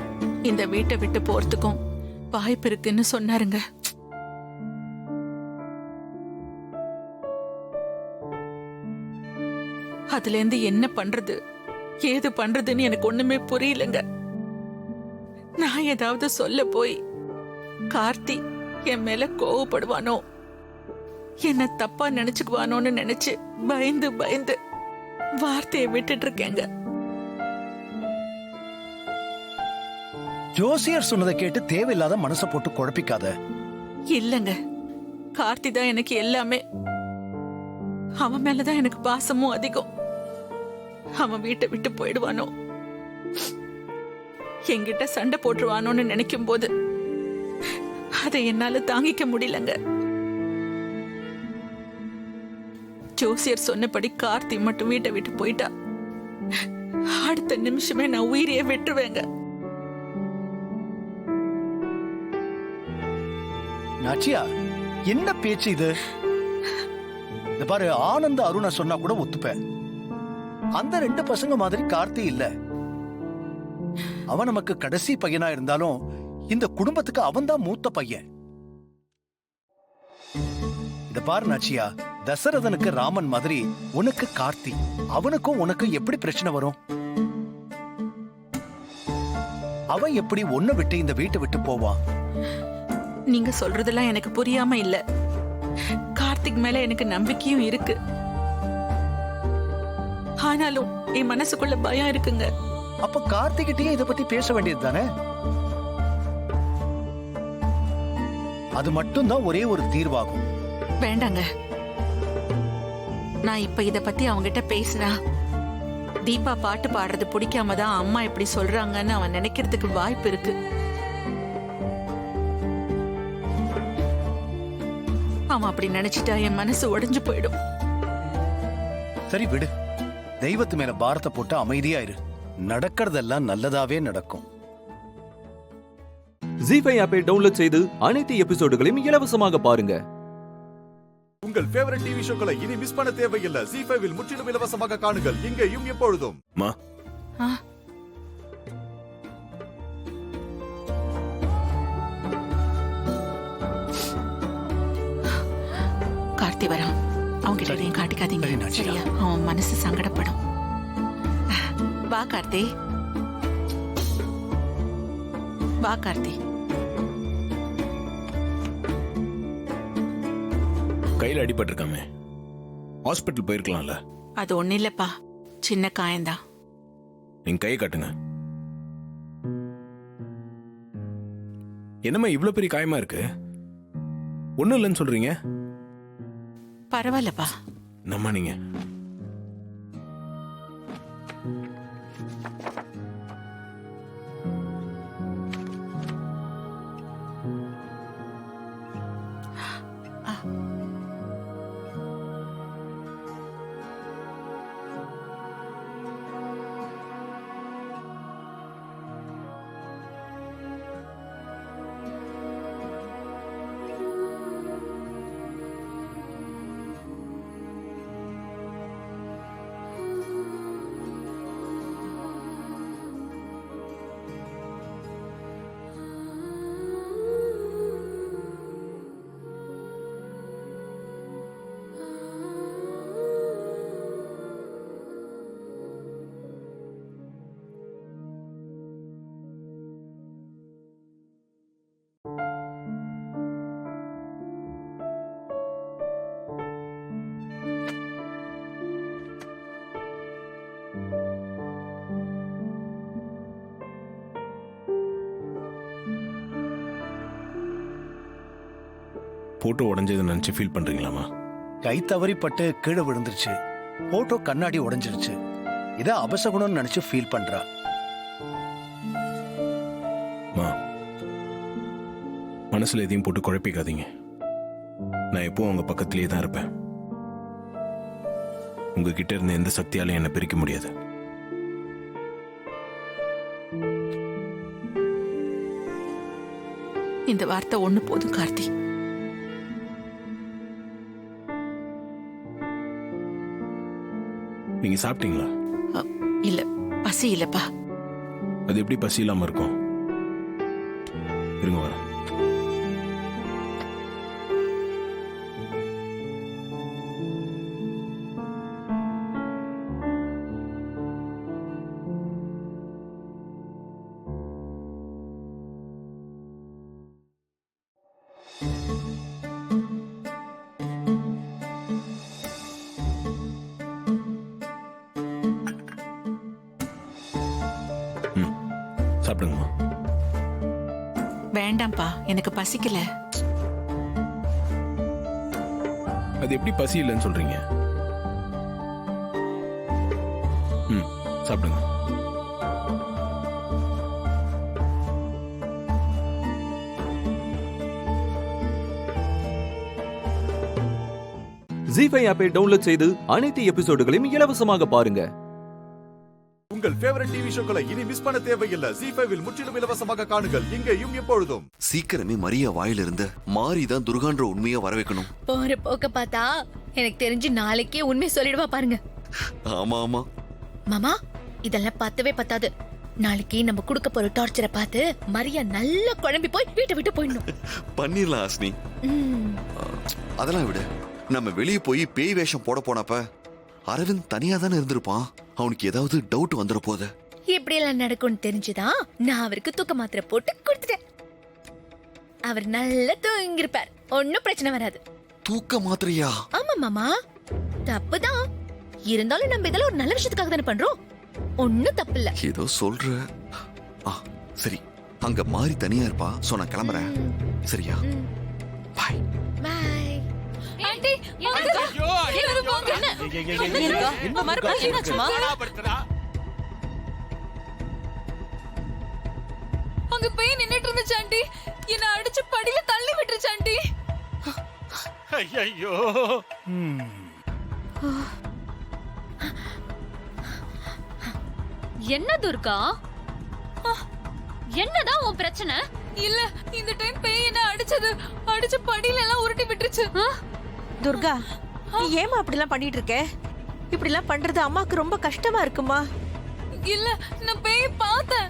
இந்த வீட்டை விட்டு போறதுக்கும் வாய்ப்பு இருக்குன்னு சொன்னாருங்க. அதுல இருந்து என்ன பண்றது ஏது பண்றதுன்னு எனக்கு ஒண்ணுமே புரியலங்க. நான் ஏதாவது சொல்ல போய் கார்த்தி என் மேல கோவப்படுவானோ, என்ன தப்பா நினைச்சுக்குவானோன்னு நினைச்சு பயந்து பயந்து வார்த்தையை விட்டுட்டு இருக்கேங்க. ஜோசியர் சொன்னதை கேட்டு தேவையில்லாத மனசை போட்டு குழப்பிக்காத. இல்லங்க, கார்த்தி தான் எனக்கு எல்லாமே. அவன் மேலதான் எனக்கு பாசமும் அதிகம். அவன் வீட்டை விட்டு போயிடுவானோ, என்கிட்ட சண்டை போட்டுருவானோன்னு நினைக்கும் போது அதை என்னால தாங்கிக்க முடியலங்க. ஜோசியர் சொன்னபடி கார்த்தி மட்டும் வீட்டை விட்டு போயிட்டா அடுத்த நிமிஷமே நான் உயிரையே விட்டுருவேங்க. நாச்சியா, என்ன பேச்சு இது? இந்த பாரு, ஆனந்த அருணா சொன்னா கூட ஒத்துப்பேன். அந்த ரெண்டு பசங்க மாதிரி கார்த்தி இல்ல. அவன் நமக்கு கடைசி பையனா இருந்தாலும் இந்த குடும்பத்துக்கு அவன் தான் மூத்த பையன். இத பாரு நாச்சியா, தசரதனுக்கு ராமன் மாதிரி உனக்கு கார்த்தி. அவனுக்கும் உனக்கு எப்படி பிரச்சனை வரும்? அவன் எப்படி உன்னை விட்டு இந்த வீட்டை விட்டு போவான்? நீங்க சொல்றதெல்லாம் எனக்கு புரியாம இல்ல. கார்த்திக் மேல எனக்கு நம்பிக்கையும் இருக்கு. ஆனாலும் என் மனசுக்குள்ள பயம் இருக்குங்க. அப்ப கார்த்திகிட்டே இத பத்தி பேச வேண்டியது தானே? அது மட்டும் தான் ஒரே ஒரு தீர்வாகும். வேண்டாங்க. நான் இப்ப இத பத்தி அவங்கிட்ட பேசினா தீபா பாட்டு பாடுறது பிடிக்காம தான் அம்மா இப்படி சொல்றாங்கன்னு அவன் நினைக்கிறதுக்கு வாய்ப்பு இருக்கு. அவன் அப்படி நினைச்சிட்டா என் மனசு உடைஞ்சு போயிடும். சரி விடு, தெய்வத்து மேல பாரத்தை போட்டு அமைதியா இரு. நடக்கிறதெல்லாம் நல்லதாவே நடக்கும். ஜி5 ஆப்பை டவுன்லோட் செய்து அனைத்து எபிசோடுகளையும் இலவசமாக பாருங்க. உங்கள் ஃபேவரட் டிவி ஷோக்களை இனி மிஸ் பண்ண தேவையில்லை. ஜி5வில் முற்றிலும் இலவசமாக காணுங்கள் இங்கேயும் எப்பொழுதும். கார்த்தி வரான். அவங்க கிட்ட எதையும் காட்டிக்காதீங்க, சரியா? அவன் மனசு சங்கடப்படும். வா கார்த்தி, வா கார்த்தி. கையில் அடிபட்டிருக்காமே, ஹாஸ்பிட்டல் போயிருக்கலாம்ல. அது ஒண்ணு இல்லப்பா, சின்ன காயம்தான். நீங்க கையை காட்டுங்க. என்னம்மா இவ்வளவு பெரிய காயமா இருக்கு? ஒண்ணும் இல்லைன்னு சொல்றீங்க. பரவாயில்லப்பா. நம்ம நீங்க போட்டோ உடஞ்சதை நினைச்சு ஃபீல் பண்றீங்களாமா? கை தவறி பட்டு கீழே விழுந்துருச்சு. போட்டோ கண்ணாடி உடைஞ்சிருச்சு. இத அபசகுணம்னு நினைச்சு ஃபீல் பண்றா. மனசுல எதையும் போட்டு குழப்பிக்காதீங்க. நான் எப்பவும் உங்க பக்கத்திலேயே தான் இருப்பேன். உங்ககிட்ட இருந்த எந்த சக்தியாலையும் என்னை பிரிக்க முடியாது. இந்த வார்த்தை ஒண்ணு போதும் கார்த்தி. நீங்க சாப்பிட்டீங்களா? இல்ல, பசி இல்லப்பா. அது எப்படி பசி இல்லாம இருக்கும்? இருங்க வரேன். சாப்பிடுங்கம்மா. வேண்டாம்ப்பா, எனக்கு பசிக்கல. அது எப்படி பசி இல்லைன்னு சொல்றீங்க? சாப்பிடுங்க. ஜீஃபை ஆப்பை டவுன்லோட் செய்து அனைத்து எபிசோடுகளையும் இலவசமாக பாருங்க. உங்கள் ஃபேவரட் டிவி ஷோக்களை இனி மிஸ் பண்ண தேவையில்லை. ஜீஃபைவில் முற்றிலும் இலவசமாக காணுங்கள், இங்கேயும் எப்பொழுதும். சீக்கிரமே மரியா வாயிலிருந்து மாறிதான் துர்கான்ற உண்மையை வர வைக்கணும். போற போக்க பார்த்தா எனக்கு தெரிஞ்சு நாளைக்கே உண்மை சொல்லிடுவா பாருங்க. ஆமா ஆமா மாமா, இதெல்லாம் பத்தவே பத்தாது. நாளைக்கு நம்ம குடுக்க போற டார்ச்சரை பார்த்து மரியா நல்லா குழம்பி போய் வீட்டை விட்டு போயிடணும். பண்ணிடலாம் ஹாசினி. அதெல்லாம் விட, நம்ம வெளியே போய் பேய் வேஷம் போட போனப்ப அரவிந்த் தனியா தானே இருந்திருப்பான். அவனுக்கு ஏதாவது டவுட் வந்துட போகுது. இப்படி எல்லாம் நடக்கும்னு தெரிஞ்சுதான் நான் அவருக்கு தூக்க மாத்திரை போட்டு கொடுத்துட்டேன். அவர் நல்லா தூங்கிருப்பார், ஒன்னும் பிரச்சனை வராது. தூக்க மாத்திரையா? ஆமா மாமா, தப்புதான். இருந்தாலும் நம்ம இதெல்லாம் ஒரு நல்ல விஷயத்துக்காக தானே பண்றோம். ஒன்னும் தப்பு இல்ல. ஏதோ சொல்ற. சரி, அங்க மாறி தனியா இருப்பா. சோ நான் கிளம்புறேன். சரியா? பாய் பாய். ஆண்டி, எல்லாரும் போங்க. என்ன மறுபடியும் என்னாச்சுமா? அங்க போய் நின்னுட்டு இருந்துச்சு ஆண்டி. என்ன அடிச்சு படியில தள்ளி விட்டுருச்சு ஆண்டி. ஐயோ, என்ன துர்கா? என்னதான் உன் பிரச்சனை? இல்ல, இந்த டைம் பேய் என்ன அடிச்சு படியில எல்லாம் உருட்டி விட்டுருச்சு. துர்கா, நீ ஏமா அப்படிலாம் பண்ணிட்டு இருக்க? இப்படிலாம் பண்றது அம்மாக்கு ரொம்ப கஷ்டமா இருக்குமா? இல்ல, நான் பேய் பார்த்தேன்.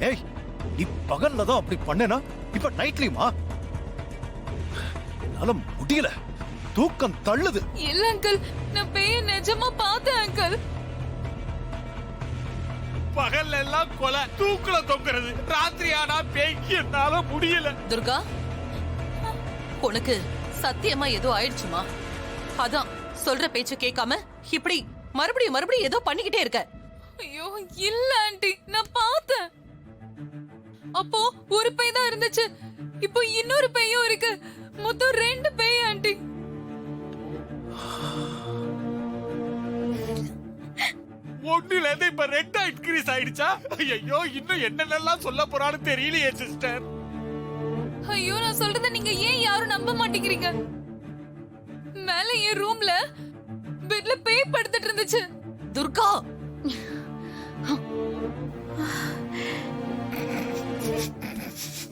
ஏய், நீ பகல்ல தான் அப்படி பண்ணேனா? இப்ப நைட்லயுமா? என்னால முடியல, தூக்கம் தள்ளுது. இல்ல அங்கிள், நான் பேய நிஜமா பார்த்தேன் அங்கிள். பகல்ல எல்லாம் கொலை, தூக்குல தொங்குறது. ராத்திரி ஆனா பேய்க்கு என்னால முடியல. துர்கா, உனக்கு சத்தியமா ஏதோ ஆயிடுச்சுமா? அதான் சொல்ற பேச்ச கேட்காம இப்படி மறுபடியும் ஏதோ பண்ணிக்கிட்டே இருக்க. ஐயோ இல்ல ஆண்டி, நான் பார்த்தேன். அப்போ ஒரு பேய் தான் இருந்துச்சு, இப்போ இன்னொரு பேயும் இருக்கு. மொத்தம் 2 பேய் ஆண்டி. ஒண்ணுல இருந்து இப்ப 2 இன்கிரீஸ் ஆயிடுச்சா? ஐயோ, இன்னும் என்னென்னலாம் சொல்ல போறான்னு தெரியலையே சிஸ்டர். ஐயோ, நான் சொல்றத நீங்க ஏன் யாரும் நம்ப மாட்டேங்கிறீங்க? மேல என் ரூம்ல பெட்ல பேய் படுத்துட்டு இருந்துச்சு. துர்கா,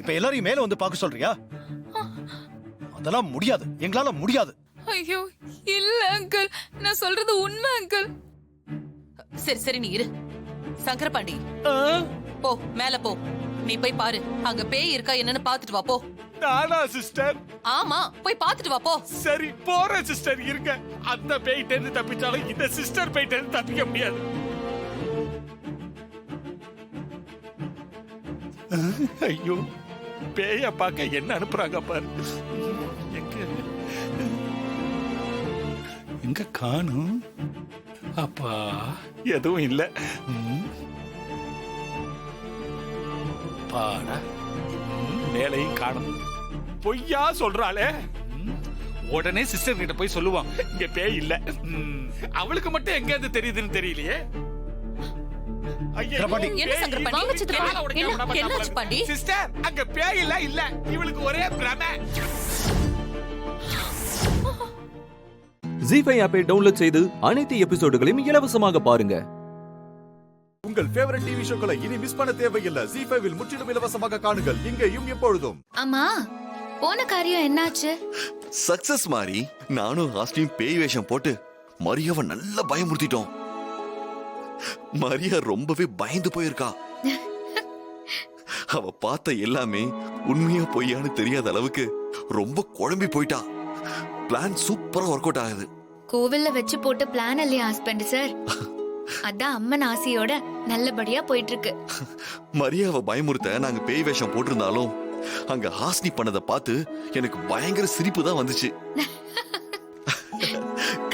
இப்ப எல்லாரையும் மேல வந்து பார்க்க சொல்றியா? அதெல்லாம் முடியாது, எங்களால முடியாது. ஐயோ இல்ல அங்கிள், நான் சொல்றது உண்மை அங்கிள். சரி நீ இரு. சங்கரபாண்டி, போ மேல போ. நீ போய் பாரு, அங்க பேய் இருக்கா என்னன்னு பாத்துட்டு வா போ. நானா சிஸ்டர்? ஆமா, போய் பாத்துட்டு வா போ. சரி போறேன் சிஸ்டர், இருங்க. அந்த பேய்ட்ட இருந்து தப்பிச்சாலும் இந்த சிஸ்டர் பேய்ட்ட இருந்து தப்பிக்க முடியாது. ஐயோ, பேய பார்க்க என்ன அனுப்புறாங்க பாரு. எங்க காணும்? அப்பா எதுவும் இல்ல. பாடா, மேலையும் காணும். பொய்யா சொல்றாளே. உடனே சிஸ்டர் கிட்ட போய் சொல்லுவான் இங்க பேய் இல்ல. அவளுக்கு மட்டும் எங்க இருந்து தெரியுதுன்னு தெரியலையே. சிஸ்டர் அங்க பேய் இல்ல. இவளுக்கு ஒரே பிரமை. ஜீஃபை ஆப்பை டவுன்லோட் செய்து அனைத்து எபிசோடுகளையும் இலவசமாக பாருங்க. உங்கள் ஃபேவரட் டிவி ஷோக்களை இனி மிஸ் பண்ண தேவையில்லை. ஜீஃபைவில் முற்றிலும் இலவசமாக காணுங்கள் இங்கேயும் எப்பொழுதும். அம்மா, போன காரியம் என்னாச்சு? சக்சஸ் மாதிரி நானும் ஹாஸ்டியும் பேய் வேஷம் போட்டு மரியாவை நல்லா பயமுறுத்திட்டோம். மரியா ரொம்பவே பயந்து போயிருக்கா. அவ பார்த்த எல்லாமே உண்மையா பொய்யான்னு தெரியாத அளவுக்கு ரொம்ப குழம்பி போயிட்டா. பிளான் சூப்பரா ஒர்க் அவுட் ஆகுது. கோவில்ல வச்சு போட்ட பிளான் இல்லையா ஹஸ்பண்ட் சார்? அதான் அம்மன் ஆசையோட நல்லபடியா போயிட்டு இருக்கு. மரியாவை பயமுறுத்த நாங்க பேய் வேஷம் போட்டிருந்தாலும் அங்க ஹாஸ்னி பண்ணதை பார்த்து எனக்கு பயங்கர சிரிப்பு தான் வந்துச்சு.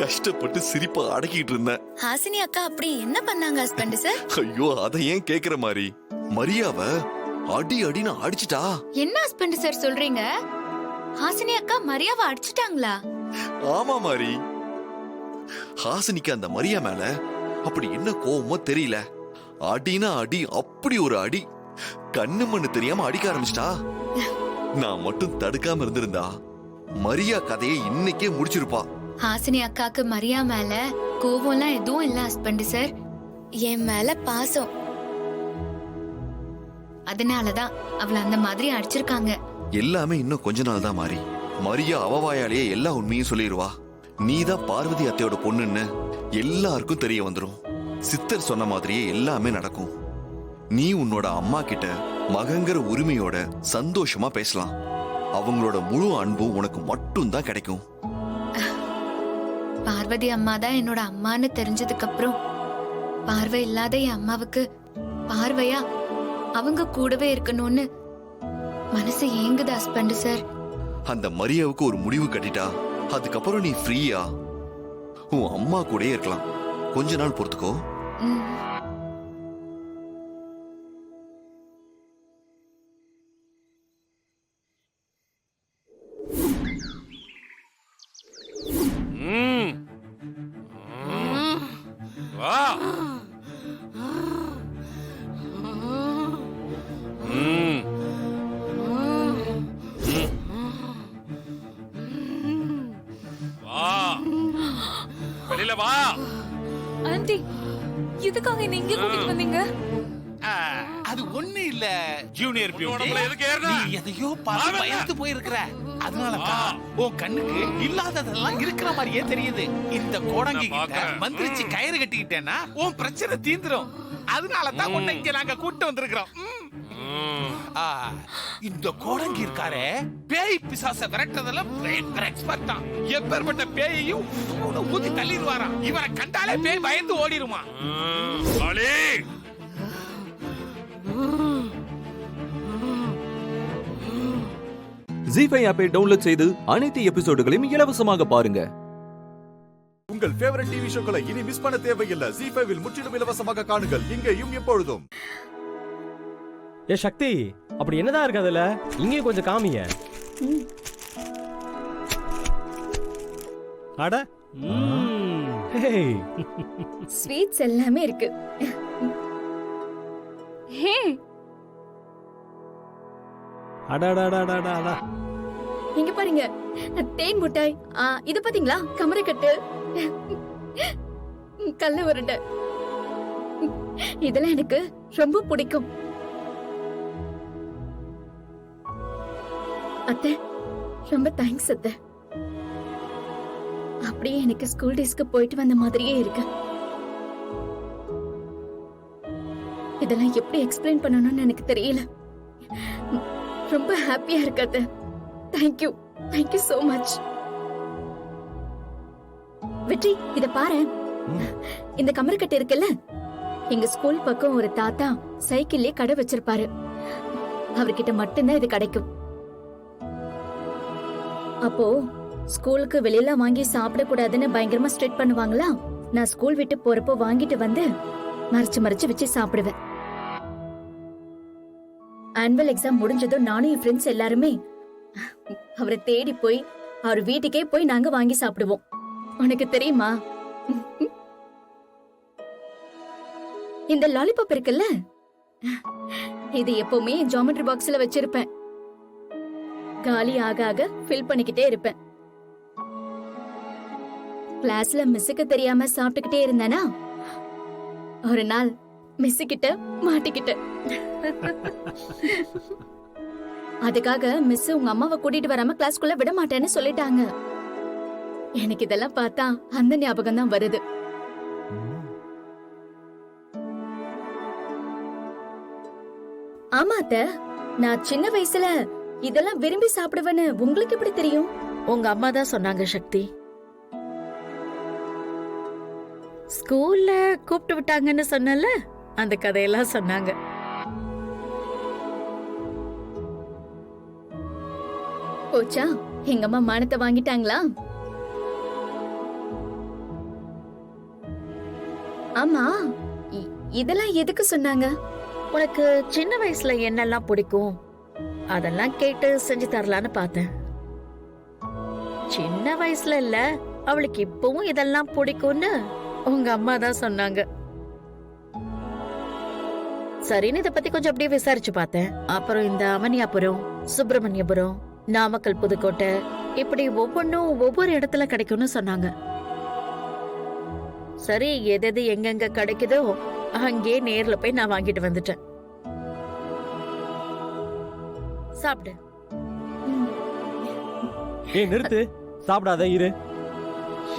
கஷ்டப்பட்டு சிரிப்பை அடக்கிட்டு இருந்தேன். ஹாசினி அக்கா அப்படி என்ன பண்ணாங்க ஹஸ்பண்ட் சார்? ஐயோ, அதை ஏன் கேக்குற மாதிரி? மரியாவை அடின்னு அடிச்சிட்டா. என்ன ஹஸ்பண்ட் சார் சொல்றீங்க? ஹாசினி அக்கா மரியாவை அடிச்சிட்டாங்களா? ஆமா மாரி. ஹாசினிக்கு அந்த மரியா மேல அப்படி என்ன கோவமோ தெரியல. அடினா அடி, அப்படி ஒரு அடி. கண்ணு மண்ணு தெரியாம அடிக்க ஆரம்பிச்சிட்டா. நான் மட்டும் தடுக்காம இருந்திருந்தா மரியா கதையை இன்னைக்கே முடிச்சிருப்பா. ஹாசினி அக்காக்கு மரியா மேல கோவம்லாம் எதுவும் இல்ல ஹஸ்பண்ட் சார். என் மேல பாசம். அதனாலதான் அவளை அந்த மாதிரி அடிச்சிருக்காங்க. எல்லாமே இன்னும் கொஞ்ச நாள் தான் மாறி. மரியா அவவாயாலேயே எல்லா உண்மையும் சொல்லிடுவா. நீதான் பார்வதி அத்தையோட பொண்ணுன்னு எல்லாருக்கும் தெரிய வந்துடும். சித்தர் சொன்ன மாதிரியே எல்லாமே நடக்கும். நீ உன்னோட அம்மா கிட்ட மகங்கிற உரிமையோட சந்தோஷமா பேசலாம். அவங்களோட முழு அன்பும் உனக்கு மட்டும் தான் கிடைக்கும். பார்வதி அம்மா தான் என்னோட அம்மான்னு தெரிஞ்சதுக்கு அப்புறம் பார்வை இல்லாத என் அம்மாவுக்கு பார்வையா அவங்க கூடவே இருக்கணும்னு மனசு ஏங்குது ஹஸ்பண்ட் சார். அந்த மரியாவுக்கு ஒரு முடிவு கட்டிட்டா அதுக்கப்புறம் நீ ஃப்ரீயா உன் அம்மா கூடயே இருக்கலாம். கொஞ்ச நாள் பொறுத்துக்கோ. வெளியில வா. ஆண்டி, இதுக்காக என்ன இங்க கூட்டிட்டு வந்தீங்க? அது ஒண்ணு இல்ல ஜூனியர் பியூட்டி. நீ எதையோ பார்த்து பயந்து போயிருக்கிற. அதனாலப்பா உன் கண்ணுக்கு இல்லாததெல்லாம் இருக்கிற மாதிரியே தெரியுது. இந்த கோடங்கி கிட்ட மந்திரிச்சு கயிறு கட்டிக்கிட்டேன்னா உன் பிரச்சனை தீந்துரும். அதனாலதான் உன்னை இங்க நாங்க கூட்டு வந்திருக்கிறோம். இந்த கோடங்கி இருக்காரே, பேய் பிசாச விரட்டுறதுல பயங்கர எக்ஸ்பர்ட் தான். எப்பேற்பட்ட பேயையும் ஊதி தள்ளிடுவாராம். இவரை கண்டாலே பேய் பயந்து ஓடிடுமா. ஜீஃபை ஆப்பை டவுன்லோட் செய்து அனைத்து எபிசோடுகளையும் இலவசமாக பாருங்க. உங்கள் ஃபேவரட் டிவி ஷோக்களை இனி மிஸ் பண்ண தேவையில்லை. ஜீஃபைவில் முற்றிலும் இலவசமாக காணுங்கள் இங்கேயும் எப்பொழுதும். ஏ சக்தி, அப்படி என்னதான் இருக்கு அதுல? இங்கேயும் கொஞ்சம் காமிங்க. அட, ஸ்வீட்ஸ் எல்லாமே இருக்கு. ஹே, அடடடடடடா, இங்க பாருங்க, தேன் முட்டாய். இது பாத்தீங்களா, கமரக்கட்டு, கல்ல உருண்டை. இதெல்லாம் எனக்கு ரொம்ப பிடிக்கும். அத்தை, ரொம்ப தேங்க்ஸ் அத்தை. அப்படியே எனக்கு ஸ்கூல் டேஸ்க்கு போயிட்டு வந்த மாதிரியே இருக்கு. இதெல்லாம் எப்படி எக்ஸ்பிளைன் பண்ணணும்னு எனக்கு தெரியல. ரொம்ப ஹாப்பியா இருக்கு அத்தை. Thank you, thank you so much. வெற்றி, இத பாரு. இந்த கமர்கட்டு இருக்குல்ல, எங்க ஸ்கூல் பக்கம் ஒரு தாத்தா சைக்கிள்லயே கடை வச்சிருப்பாரு. அவர்கிட்ட மட்டும்தான் இது கிடைக்கும். அப்போ ஸ்கூலுக்கு வெளியில வாங்கி சாப்பிட கூடாதுன்னு பயங்கரமா ஸ்ட்ரிக்ட் பண்ணுவாங்களா. நான் ஸ்கூல் விட்டு போறப்போ வாங்கிட்டு வந்து மறைச்சு மறைச்சு வச்சு சாப்பிடுவேன். ஆனுவல் எக்ஸாம் முடிஞ்சதும் நானும் என் ஃப்ரெண்ட்ஸ் எல்லாருமே அவரை தேடி போய் அவர் வீட்டுக்கே போய் நாங்க வாங்கி சாப்பிடுவோம். உனக்கு தெரியுமா, இந்த லாலிபாப் இருக்குல்ல, இது எப்பவுமே ஜாமெட்ரி பாக்ஸ்ல வச்சிருப்பேன். காலி ஆக ஆக ஃபில் பண்ணிக்கிட்டே இருப்பேன். கிளாஸ்ல மிஸ்ஸுக்கு தெரியாம சாப்பிட்டுக்கிட்டே இருந்தேனா, ஒரு நாள் மிஸ் கிட்ட மாட்டிக்கிட்டேன். அதுக்காக மிஸ் உங்க அம்மாவை கூட்டிட்டு வராம கிளாஸ்க்குள்ள விட மாட்டேன்னு சொல்லிட்டாங்க. எனக்கு இதெல்லாம் பார்த்தா அந்த ஞாபகம் தான் வருது. ஆமா அத்தை, நான் சின்ன வயசுல இதெல்லாம் விரும்பி சாப்பிடுவேன்னு உங்களுக்கு எப்படி தெரியும்? உங்க அம்மா தான் சொன்னாங்க சக்தி. ஸ்கூல்ல கூப்பிட்டு விட்டாங்கன்னு சொன்னல, அந்த கதையெல்லாம் சொன்னாங்க. போச்சா, எங்க அம்மா மானத்தை வாங்கிட்டாங்களா? ஆமா, இதெல்லாம் எதுக்கு சொன்னாங்க? உனக்கு சின்ன வயசுல என்னெல்லாம் பிடிக்கும் அதெல்லாம் கேட்டு செஞ்சு தரலான்னு பார்த்தேன். சின்ன வயசுல இல்ல, அவளுக்கு இப்பவும் இதெல்லாம் பிடிக்கும்னு உங்க அம்மா தான் சொன்னாங்க. சரின்னு இத பத்தி கொஞ்சம் அப்படியே விசாரிச்சு பார்த்தேன். அப்புறம் இந்த அமனியாபுரம், சுப்பிரமணியபுரம், நாமக்கல், புதுக்கோட்டை, இப்படி ஒவ்வொன்றும் ஒவ்வொரு இடத்துல கிடைக்கும்னு சொன்னாங்க. சரி, எது எங்கெங்க கிடைக்குதோ அங்கே நேர்ல போய் நான் வாங்கிட்டு வந்துட்டேன். சாப்பிடு. ஏய் நிறுத்து, சாப்பிடாத இரு.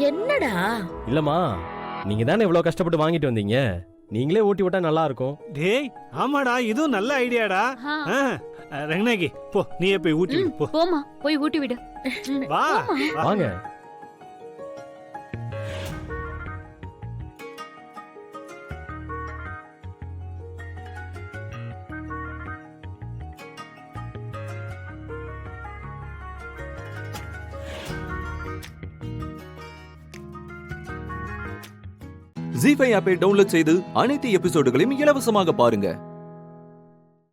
என்னடா? இல்லம்மா, நீங்க தானே இவ்வளவு கஷ்டப்பட்டு வாங்கிட்டு வந்தீங்க, நீங்களே ஊட்டி விட்டா நல்லா இருக்கும். டேய், ஆமாடா, இதுவும் நல்ல ஐடியாடா. ரங்கநாயகி, போ, நீயே போய் ஊட்டி விடு, போ. போமா, போய் ஊட்டி விடு. வா, வாங்க. ஜீ5 ஆப்பை டவுன்லோட் செய்து அனைத்து எபிசோடுகளையும் இலவசமாக பாருங்க.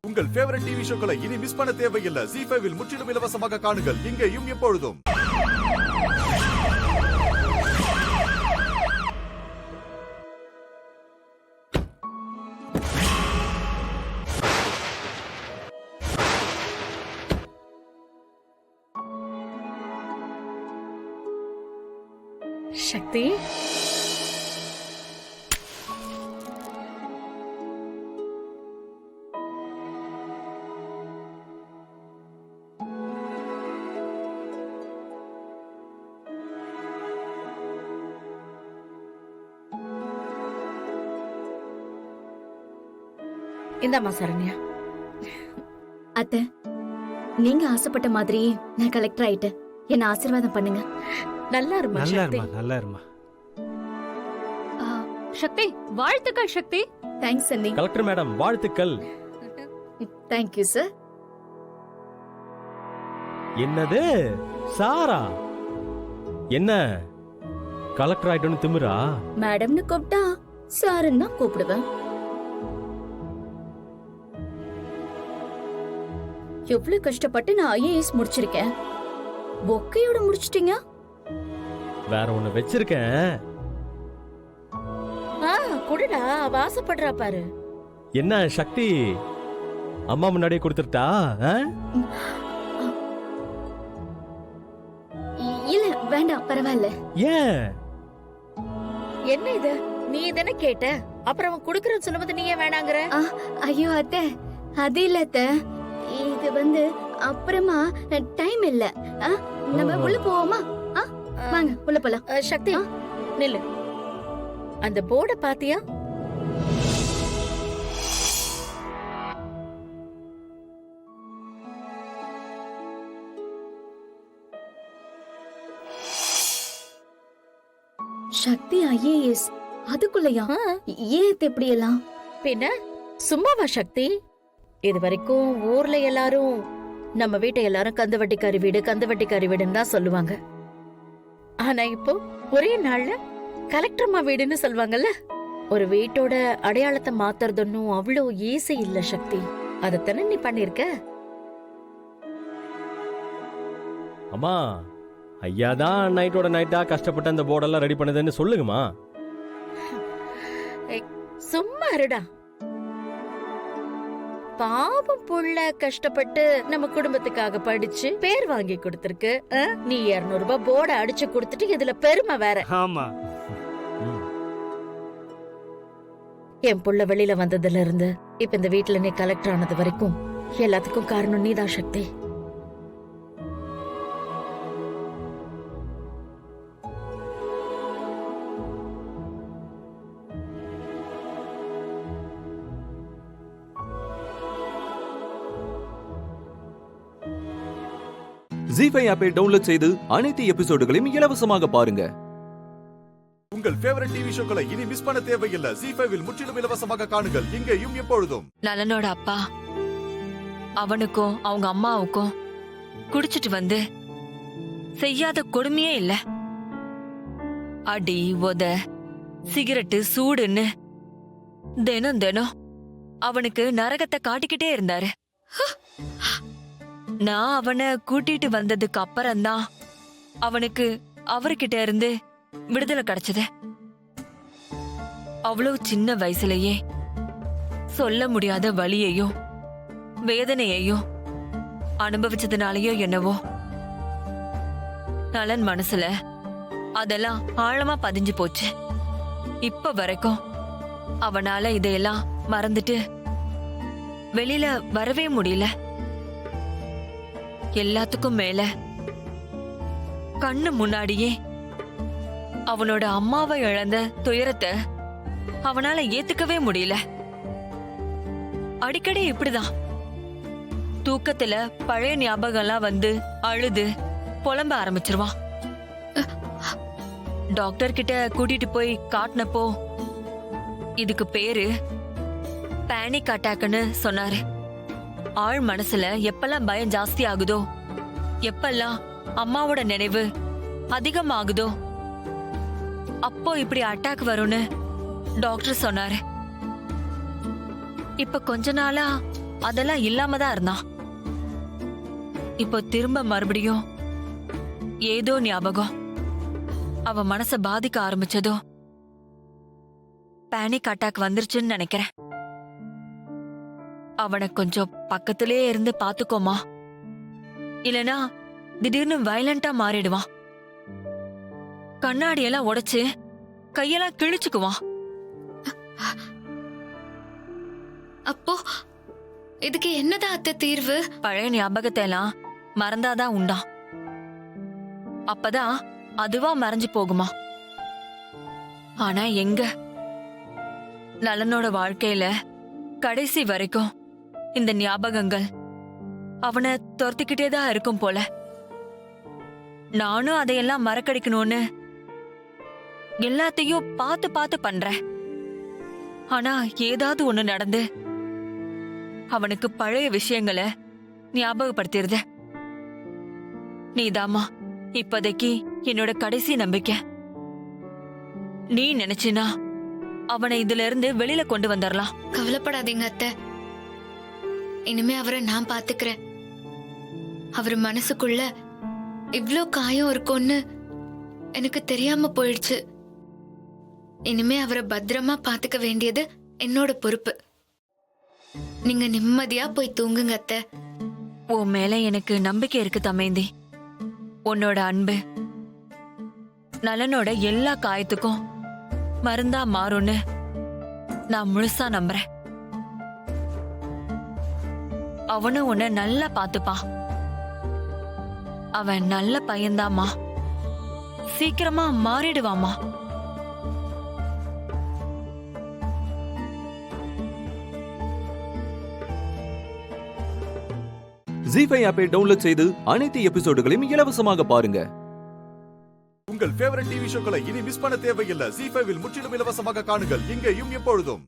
உங்கள் ஃபேவரட் டிவி ஷோக்களை இனி மிஸ் பண்ண தேவையில்லை. ஜீ5ல் முற்றிலும் இலவசமாக காணுங்கள், இங்கேயும் எப்பொழுதும். சக்தி, இந்தாம்மா சரண்யா. அத்தை, நீங்க ஆசைப்பட்ட மாதிரி நான் கலெக்டர் ஆயிட்டேன். என்ன ஆசீர்வாதம் பண்ணுங்க. நல்லா இருமா சக்தி. நல்லா இருமா. சக்தி, வாழ்த்துக்கள் சக்தி. தேங்க்ஸ் அண்ணி. கலெக்டர் மேடம், வாழ்த்துக்கள். Thank you sir. என்னது சாரா? என்ன கலெக்டர் ஆயிட்டோன்னு திமிரா? மேடம்னு கூப்பிட்டா சாருன்னு தான் கூப்பிடுவேன். எவ்வளவு கஷ்டப்பட்டு நான் ஐஏஎஸ் முடிச்சிருக்கேன், பொக்கையோட முடிச்சிட்டீங்க. வேற ஒண்ணு வச்சிருக்கேன். குடுடா, வாசப்படுறா பாரு. என்ன சக்தி, அம்மா முன்னாடியே கொடுத்துட்டா? இல்ல வேண்டாம், பரவாயில்ல. ஏன்? என்ன இது, நீ தானே கேட்ட, அப்புறம் அவன் குடுக்கறன்னு சொல்லும்போது நீ ஏன் வேணாங்கற? ஐயோ அத்தை, அது இல்ல அத்தை, இது வந்து அப்புறமா டைம் இல்ல. நம்ம உள்ள போவோமா? வாங்க உள்ள போலாம். சக்தி நில்லு, அந்த போர்டை பாத்தியா? சக்தி ஐஏஎஸ், அதுக்குள்ளயா? ஏன் இப்படி எல்லாம்? பின்ன சும்மாவா சக்தி? இது வரைக்கும் ஊர்ல எல்லாரும் நம்ம வீட்டை எல்லாரும் கந்துவட்டிக்காரி வீடு கந்துவட்டிக்காரி வீடுன்னு தான் சொல்லுவாங்க. ஆனா இப்போ ஒரே நாள்ல கலெக்டர்மா வீடுன்னு சொல்லுவாங்கல்ல. ஒரு வீட்டோட அடையாளத்தை மாத்துறதுன்னும் அவ்வளோ ஈஸி இல்ல சக்தி. அதத்தானே நீ பண்ணிருக்க. அம்மா ஐயா தான் நைட்டோட நைட்டா கஷ்டப்பட்டு அந்த போர்டெல்லாம் ரெடி பண்ணதுன்னு சொல்லுங்கம்மா. சும்மா இருடா. பாவம் புள்ள கஷ்டப்பட்டு நம்ம குடும்பத்துக்காக படிச்சு பேர் வாங்கி கொடுத்திருக்கு. நீ 200 ரூபாய் போர்டை அடிச்சு கொடுத்துட்டு இதுல பெருமை வேற. ஆமா. என் புள்ள வெளியில வந்ததுல இருந்து இப்ப இந்த வீட்டுல நீ கலெக்டர் ஆனது வரைக்கும் எல்லாத்துக்கும் காரணம் நீதான் சக்தி. ஜீஃபை ஆப்பை டவுன்லோட் செய்து அனைத்து எபிசோடுகளையும் இலவசமாக பாருங்க. உங்கள் ஃபேவரட் டிவி ஷோக்களை இனி மிஸ் பண்ண தேவையில்லை. ஜீஃபைவில் முற்றிலும் இலவசமாக காணுங்கள் இங்கேயும் எப்பொழுதும். நலனோட அப்பா அவனுக்கும் அவங்க அம்மாவுக்கும் குடிச்சிட்டு வந்து செய்யாத கொடுமையே இல்ல. அடி உத சிகரெட்டு சூடுன்னு தினம் தினம் அவனுக்கு நரகத்தை காட்டிக்கிட்டே இருந்தாரு. நான் அவனை கூட்டிட்டு வந்ததுக்கு அப்புறம்தான் அவனுக்கு அவர்கிட்ட இருந்து விடுதலை கிடைச்சது. அவ்வளவு சின்ன வயசுலயே சொல்ல முடியாத வலியையும் வேதனையையும் அனுபவிச்சதுனாலயோ என்னவோ நலன் மனசுல அதெல்லாம் ஆழமா பதிஞ்சு போச்சு. இப்ப வரைக்கும் அவனால இதையெல்லாம் மறந்துட்டு வெளியில வரவே முடியல. எல்லாத்துக்கும் மேல கண்ணு முன்னாடியே அவனோட அம்மாவை இழந்த துயரத்தை அவனால ஏத்துக்கவே முடியல. அடிக்கடி இப்படிதான் தூக்கத்துல பழைய ஞாபகம்லாம் வந்து அழுது புலம்ப ஆரம்பிச்சிருவான். டாக்டர் கிட்ட கூட்டிட்டு போய் காட்டினப்போ இதுக்கு பேரு பேனிக் அட்டாக்னு சொன்னாரு. ஆழ் மனசுல எப்பெல்லாம் பயம் ஜாஸ்தி ஆகுதோ, எப்பெல்லாம் அம்மாவோட நினைவு அதிகமாகுதோ அப்போ இப்படி அட்டாக் வரும்னு டாக்டர் சொன்னாரு. இப்ப கொஞ்ச நாளா அதெல்லாம் இல்லாம தான் இருந்தான். இப்போ திரும்ப மறுபடியும் ஏதோ ஞாபகம் அவ மனச பாதிக்க ஆரம்பிச்சதோ பேனிக் அட்டாக் வந்துருச்சுன்னு நினைக்கிறேன். அவனை கொஞ்சம் பக்கத்திலே இருந்து பாத்துக்கோமா, இல்லனா திடீர்னு வயலண்டா மாறிடுவான். கண்ணாடியெல்லாம் உடைச்சு கையெல்லாம் கிழிச்சுக்குவான். அப்போ இதுக்கு என்னதான் அத்தை தீர்வு? பழைய ஞாபகத்தை எல்லாம் மறந்தாதான் உண்டா. அப்பதான் அதுவா மறைஞ்சு போகுமா. ஆனா எங்க நலனோட வாழ்க்கையில கடைசி வரைக்கும் இந்த ஞாபகங்கள் அவனை துரத்திக்கிட்டேதான் இருக்கும் போல. நானும் அதையெல்லாம் மறக்கடிக்கணும்னு எல்லாத்தையும் பார்த்து பார்த்து பண்றேன். ஆனா ஏதாவது ஒண்ணு நடந்து அவனுக்கு பழைய விஷயங்களை ஞாபகப்படுத்திருத. நீதாமா இப்போதைக்கு என்னோட கடைசி நம்பிக்கை. நீ நினைச்சினா அவனை இதுல இருந்து வெளியில கொண்டு வந்துடலாம். கவலைப்படாதீங்க அத்தை, இனிமே அவரை நான் பாத்துக்கிறேன். அவர் மனசுக்குள்ள இவ்ளோ காயம் இருக்கும்னு எனக்கு தெரியாம போயிடுச்சு. இனிமே அவரை பத்திரமா பாத்துக்க வேண்டியது என்னோட பொறுப்பு. நீங்க நிம்மதியா போய் தூங்குங்க அத்தை. உன் மேல எனக்கு நம்பிக்கை இருக்கு தமேந்தி. உன்னோட அன்பு நலனோட எல்லா காயத்துக்கும் மருந்தா மாறும்னு நான் முழுசா நம்புறேன். அவனும் உன்னை நல்லா பாத்துப்பான். அவன் நல்ல பையன்தாமா, சீக்கிரமா மாறிடுவாமா. ஜீஃபை ஆப்பை டவுன்லோட் செய்து அனைத்து எபிசோடுகளையும் இலவசமாக பாருங்க. உங்கள் ஃபேவரட் டிவி ஷோக்களை இனி மிஸ் பண்ண தேவையில்லை. ஜீஃபைவில் முற்றிலும் இலவசமாக காணுங்கள் இங்கேயும் எப்பொழுதும்.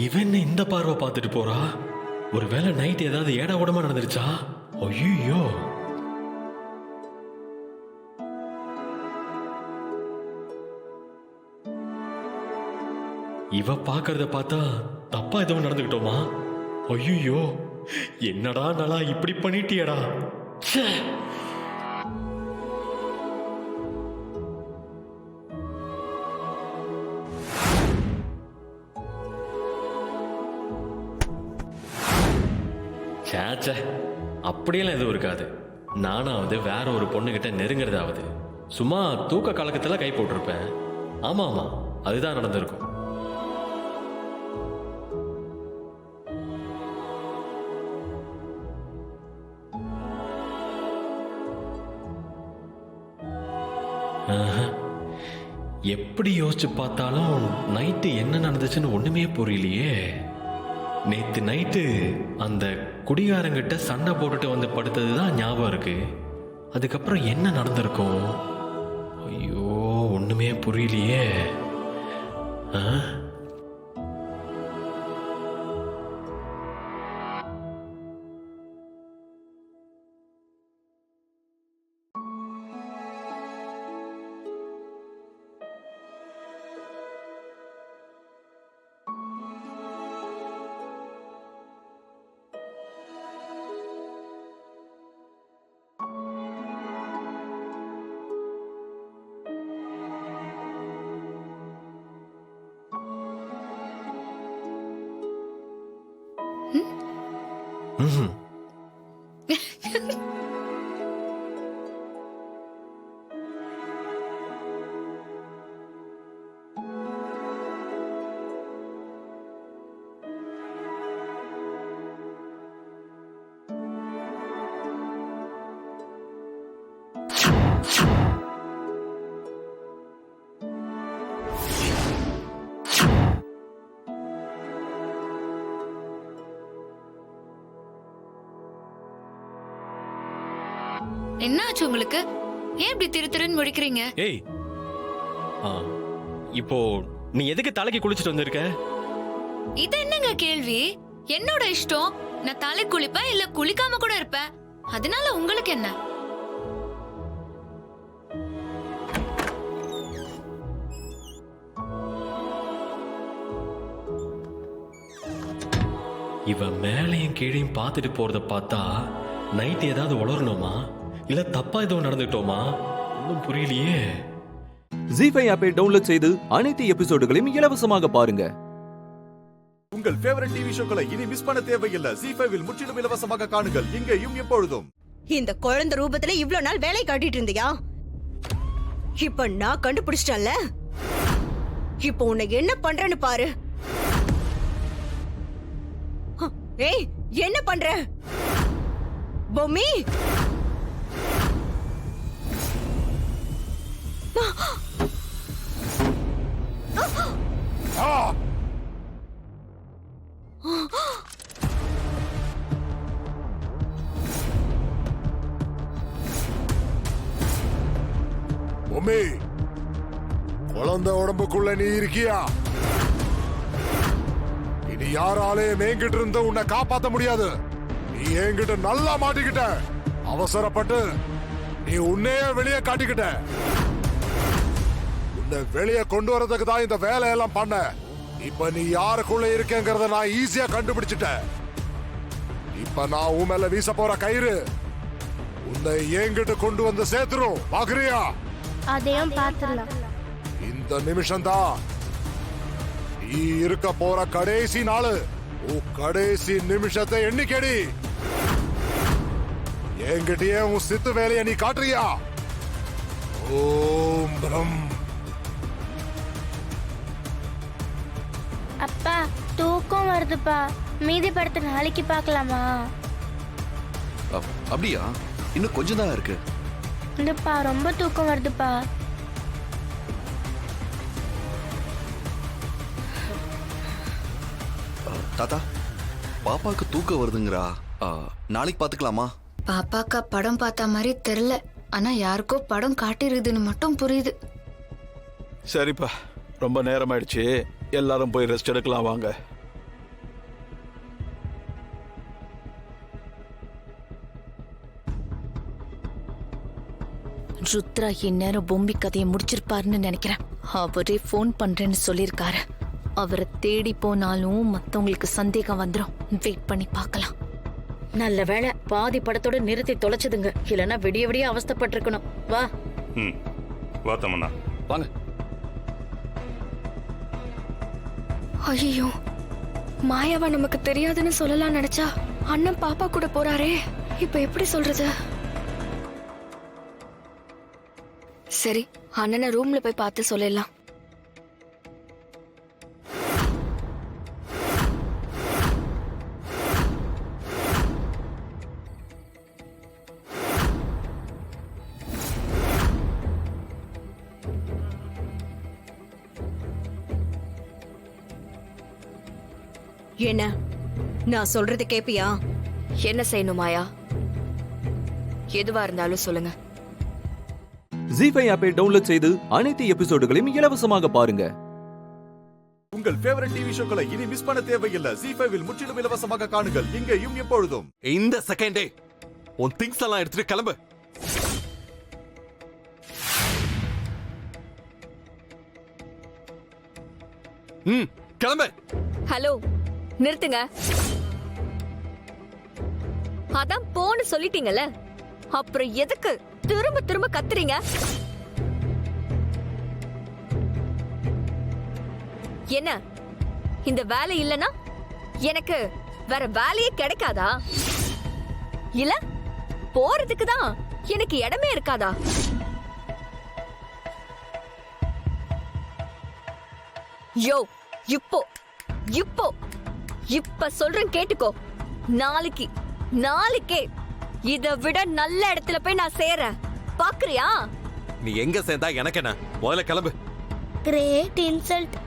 இவன் இந்த பார்வை பார்த்துட்டு போறா. ஒருவேளை நைட் ஏதாவது ஏடா கூடமா நடந்துருச்சா? ஐயோ, இவ பாக்குறத பார்த்தா தப்பா எதுவும் நடந்துக்கிட்டோமா? ஐயோ, என்னடா நலா இப்படி பண்ணிட்டியடா. ச்சே. சேச்சே, அப்படியெல்லாம் எதுவும் இருக்காது. நானாவது வேற ஒரு பொண்ணுகிட்ட நெருங்குறதாவது, சும்மா தூக்க கலக்கத்துல கை போட்டிருப்பேன். ஆமா ஆமா, அதுதான் நடந்திருக்கும். எப்படி யோசிச்சு பார்த்தாலும் நைட்டு என்ன நடந்துச்சுன்னு ஒண்ணுமே புரியலையே. நேத்து நைட்டு அந்த குடிகாரங்கிட்ட சண்டை போட்டுட்டு வந்து படுத்ததுதான் ஞாபகம் இருக்கு. அதுக்கப்புறம் என்ன நடந்திருக்கும்? ஐயோ, ஒண்ணுமே புரியலையே. என்ன ஆச்சு உங்களுக்கு? ஏன் இப்படி திருன்னு முடிக்கிறீங்க? ஏய், இப்போ நீ எதுக்கு தலைக்கு குளிச்சுட்டு வந்திருக்க? இது என்னங்க கேள்வி? என்னோட இஷ்டம். நான் தலை குளிப்பேன், இல்ல குளிக்காம கூட இருப்பேன். அதனால உங்களுக்கு என்ன? இவ மேலையும் கீழையும் பார்த்துட்டு போறத பார்த்தா நைட் ஏதாவது உளரணுமா, இல்ல தப்பா எதுவும் நடந்துட்டோமா? ஒன்றும் புரியலையே. ஜீஃபை ஆப்பை டவுன்லோட் செய்து அனைத்து எபிசோடுகளையும் இலவசமாக பாருங்க. உங்கள் ஃபேவரட் டிவி ஷோக்களை இனி மிஸ் பண்ண தேவையில்லை. ஜீஃபைவில் முற்றிலும் இலவசமாக காணுங்கள், இங்கேயும் எப்பொழுதும். இந்த குழந்தை ரூபத்துல இவ்ளோ நாள் வேலை காட்டிட்டு இருந்தியா? இப்ப நான் கண்டுபிடிச்சிட்டேன்ல. இப்ப உன்னை என்ன பண்றேன்னு பாரு. ஏய், என்ன பண்ற பொம்மி? பொம்மி, குழந்தை உடம்புக்குள்ள நீ இருக்கியா? இனி யாராலையும் என்கிட்ட இருந்து உன்னை காப்பாத்த முடியாது. நீ என்கிட்ட நல்லா மாட்டிக்கிட்ட. அவசரப்பட்டு நீ உன்னையே வெளியே காட்டிக்கிட்ட. உன்னை வெளியே கொண்டு வரதுக்கு தான் இந்த வேலையெல்லாம் பண்ண. இப்ப நீ யாருக்குள்ள இருக்கேங்கிறத நான் ஈஸியா கண்டுபிடிச்சிட்டேன். இப்ப நான் உன் மேல வீச போற கயிறு உன்னை என்கிட்ட கொண்டு வந்து சேர்த்துரும். பாக்குறியா? அதையும் பார்த்துடலாம். இந்த நிமிஷம் தான் நீ இருக்க போற கடைசி நாள். உன் கடைசி நிமிஷத்தை எண்ணிக்கடி. என்கிட்டயே உன் சித்து வேலையை நீ காட்டுறியா? ஓம் பிரம். அப்பா, தூக்கம் வருதுப்பா. மீதி படத்தை நாளைக்கு பார்க்கலாமா? அப்படியா? இன்னும் கொஞ்சம் தான் இருக்கு. இந்தப்பா, ரொம்ப தூக்கம் வருதுப்பா. தாத்தா, பாப்பாக்கு தூக்கம் வருதுங்கறா. நாளைக்கு பாத்துக்கலாமா? பாப்பாக்கா படம் பார்த்த மாதிரி தெரியல. ஆனா யாருக்கோ படம் காட்டிருக்குதுன்னு மட்டும் புரியுது. சரிப்பா, ரொம்ப நேரம் ஆயிடுச்சு. எல்லாரும் போய் ரெஸ்ட் எடுக்கலாம் வாங்க. ருத்ரா இந்நேரம் பொம்பி கதையை முடிச்சிருப்பாருன்னு நினைக்கிறேன். அவரே ஃபோன் பண்றேன்னு சொல்லியிருக்காரு. அவரை தேடி போனாலும் மத்தவங்களுக்கு சந்தேகம் வந்துடும். வெயிட் பண்ணி பார்க்கலாம். நல்ல வேளை பாதி படத்தோட நிறுத்தி தொலைச்சதுங்க. இல்லைன்னா விடிய விடிய அவஸ்தைப்பட்டிருக்கணும். வா. வா தமன்னா வாங்க. ஐயோ, மாயாவா நமக்கு தெரியாதுன்னு சொல்லலாம் நினைச்சா அண்ணன் பாப்பா கூட போறாரே, இப்ப எப்படி சொல்றது? சரி, அண்ணனை ரூம்ல போய் பார்த்து சொல்லிடலாம். என்ன, நான் சொல்றது கேப்பியா? என்ன செய்யணும் மாயா? எதுவா இருந்தாலும் சொல்லுங்க. ஜீஃபை ஆப்பை டவுன்லோட் செய்து அனைத்து எபிசோடுகளையும் இலவசமாக பாருங்க. உங்கள் ஃபேவரட் டிவி ஷோக்களை இனி மிஸ் பண்ண தேவையில்லை. ஜீஃபைவில் முற்றிலும் இலவசமாக காணுங்கள், இங்கேயும் எப்பொழுதும். இந்த செகண்டே உன் திங்ஸ் எல்லாம் எடுத்துட்டு கிளம்பு. கிளம்பு. ஹலோ, நிறுத்துங்க. அதான் போன்னு சொல்லிட்டீங்கல்ல, அப்புறம் எதுக்கு திரும்ப திரும்ப கத்துறீங்க? என்ன, இந்த வேலை இல்லனா எனக்கு வேற வேலையே கிடைக்காதா? இல்ல போறதுக்கு தான் எனக்கு இடமே இருக்காதா? யோ, இப்போ இப்போ இப்ப சொல்றேன் கேட்டுக்கோ. நாளைக்கே இத விட நல்ல இடத்துல போய் நான் சேரேன். பாக்குறியா? நீ எங்க சேர்ந்தா எனக்கு என்ன? முதல்ல கிளம்பு. Great insult.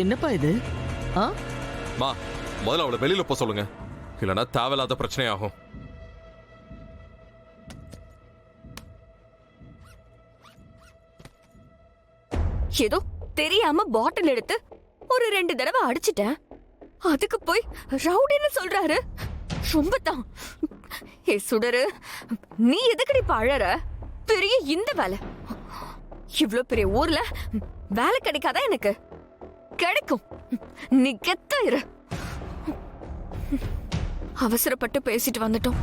என்னப்பா இது? மா, முதல்ல அவளை வெளியில போ சொல்லுங்க, இல்லனா தேவையில்லாத பிரச்சனை ஆகும். ஏதோ தெரியாம பாட்டில் எடுத்து ஒரு 2 தடவை அடிச்சிட்டேன். அதுக்கு போய் ரவுடின்னு சொல்றாரு. ரொம்ப தான். ஏ சுடரு, நீ எதுக்கடி பழற? பெரிய இந்த வேலை, இவ்ளோ பெரிய ஊர்ல வேலை கிடைக்காதா? எனக்கு கிடைக்கும். நீ கெத்த இரு. அவசரப்பட்டு பேசிட்டு வந்துட்டோம்.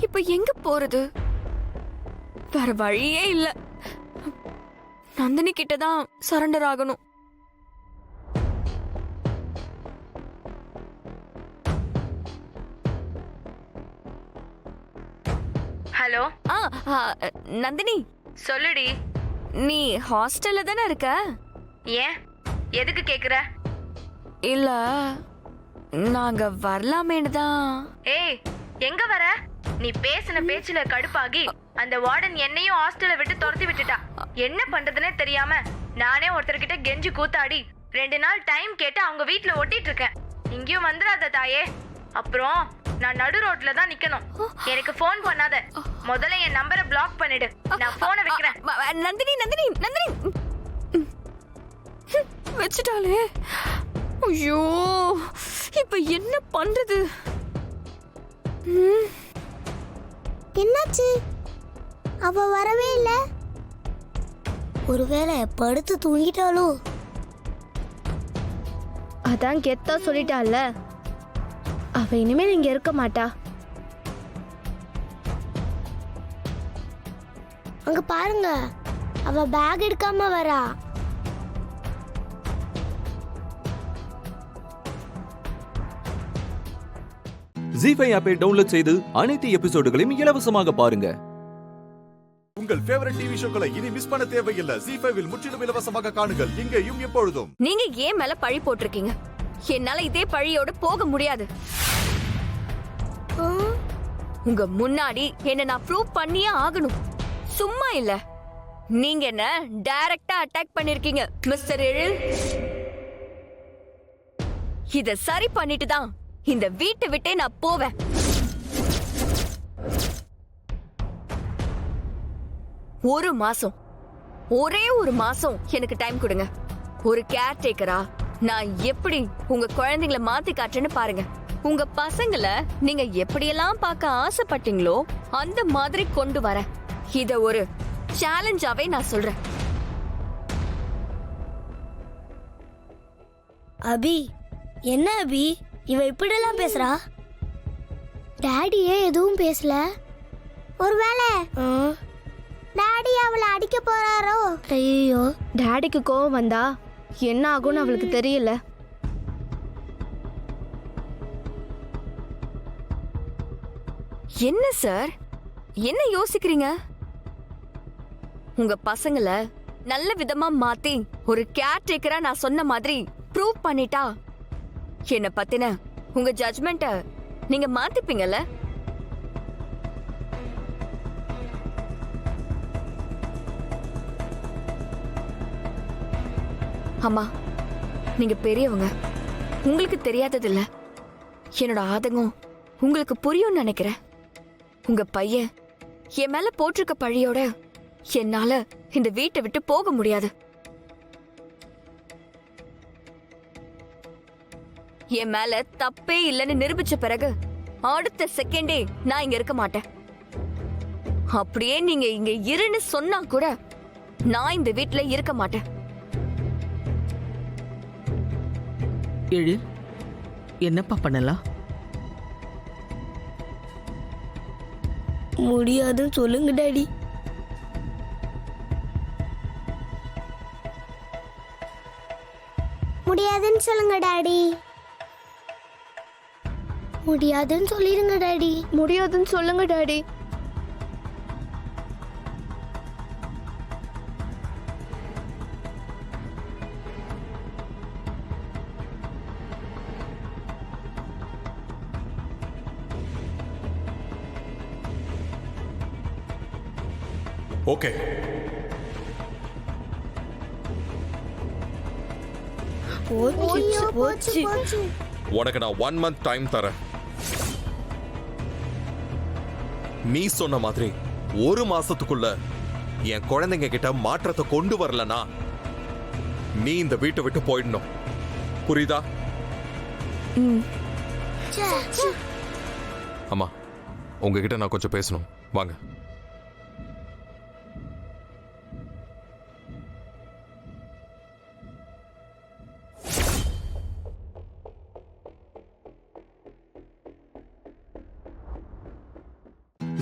இப்ப எங்க போறது? வேற வழியே இல்ல. நந்தினி கிட்டதான் சரண்டர் ஆகணும். ஹலோ. நந்தினி சொல்லுடி. நீ ஹாஸ்டல்ல தானே இருக்க? ஏன், எதுக்கு கேக்குற? இல்ல, நாங்க வரலாமேன்னு தான். ஏய், எங்க வர? நீ பேசின பேச்சுல கடுப்பாகி அந்த வார்டன் என்னையும் ஹாஸ்டலை விட்டு துரத்தி விட்டுட்டா. என்ன பண்றதுன்னே தெரியாம நானே ஒருத்தர்கிட்ட கெஞ்சி கூத்தாடி 2 நாள் டைம் கேட்டு அவங்க வீட்டுல ஒட்டிட்டு இருக்கேன். இங்கேயும் வந்துடாத தாயே. அப்புறம் நான் நடு ரோட்ல தான் நிக்கணும். எனக்கு போன் பண்ணாத. முதல்ல என் நம்பரை பிளாக் பண்ணிடு. நான் போனை வைக்கிறேன். நந்தினி நந்தினி நந்தினி வச்சுட்டாலே. ஐயோ, இப்ப என்ன பண்றது? என்னாச்சு? அவ வரவே இல்ல. ஒருவேளை படுத்து தூங்கிட்டாளோ? அதான் கெத்தா சொல்லிட்டால, அவ இனிமேல் இங்க இருக்க மாட்டா. அங்க பாருங்க, அவ பேக் எடுக்காம வரா. ஜீஃபை ஆப்பை டவுன்லோட் செய்து அனைத்து எபிசோடுகளையும் இலவசமாக பாருங்க. உங்கள் ஃபேவரட் டிவி ஷோக்களை இனி மிஸ் பண்ண தேவையில்லை. ஜீஃபைவில் முற்றிலும் இலவசமாக காணுங்கள், இங்கேயும் எப்பொழுதும். நீங்க ஏன் மேல பழி போட்டிருக்கீங்க? என்னால இதே பழியோட போக முடியாது. உங்க முன்னாடி என்ன நான் ப்ரூவ் பண்ணியே ஆகணும். சும்மா இல்ல. நீங்க என்ன டைரக்டா அட்டாக் பண்ணிருக்கீங்க மிஸ்டர் எழில். இத சரி பண்ணிட்டு தான் இந்த வீட்டை விட்டே நான் போவேன். ஒரு மாசம், ஒரே ஒரு மாசம் எனக்கு டைம் கொடுங்க. ஒரு கேர் டேக்கரா நான் எப்படி உங்க குழந்தைங்களை மாத்தி காட்டுறேன்னு பாருங்க. உங்க பசங்களை நீங்க எப்படியெல்லாம் பார்க்க ஆசைப்பட்டீங்களோ அந்த மாதிரி கொண்டு வரேன். இத ஒரு சேலஞ்சாவே நான் சொல்றேன். அபி, என்ன அபி இவ இப்படிலாம் பேசுறா? டாடியே எதுவும் பேசல. ஒருவேளை டாடி அவளை அடிக்க போறாரோ? ஐயோ, டாடிக்கு கோவம் வந்தா என்ன ஆகும்னு அவளுக்கு தெரியல. என்ன சார், என்ன யோசிக்கிறீங்க? உங்க பசங்களை நல்ல விதமா மாத்தி ஒரு கேர் டேக்கரா நான் சொன்ன மாதிரி ப்ரூவ் பண்ணிட்டா என்ன பத்தின உங்க ஜட்ஜ்மெண்ட்ட நீங்க மாத்திப்பீங்கல்ல? அம்மா, நீங்க பெரியவங்க, உங்களுக்கு தெரியாதது இல்ல. என்னோட ஆதங்கம் உங்களுக்கு புரியும்னு நினைக்கிறேன். உங்க பையன் என் மேல போட்டிருக்க பழியோட என்னால இந்த வீட்டை விட்டு போக முடியாது. என் மேல தப்பே இல்லைன்னு நிரூபிச்ச பிறகு அடுத்த செகண்டே நான் இங்க இருக்க மாட்டேன். அப்படியே நீங்க இங்க இருன்னு சொன்னா கூட நான் இந்த வீட்டுல இருக்க மாட்டேன். எழு, என்னப்பா பண்ணலாம்? முடியாதுன்னு சொல்லுங்க டாடி. முடியாதுன்னு சொல்லுங்க டாடி. முடியாதுன்னு சொல்லிருங்க டாடி. முடியாதுன்னு சொல்லுங்க டாடி. ஓகே, உனக்கு நான் 1 month டைம் தரேன். நீ சொன்ன மாதிரி ஒரு மாசத்துக்குள்ள என் குழந்தைங்க கிட்ட மாற்றத்தை கொண்டு வரலனா நீ இந்த வீட்டை விட்டு போயிடணும். புரியுதா? அம்மா, உங்ககிட்ட நான் கொஞ்சம் பேசணும். வாங்க.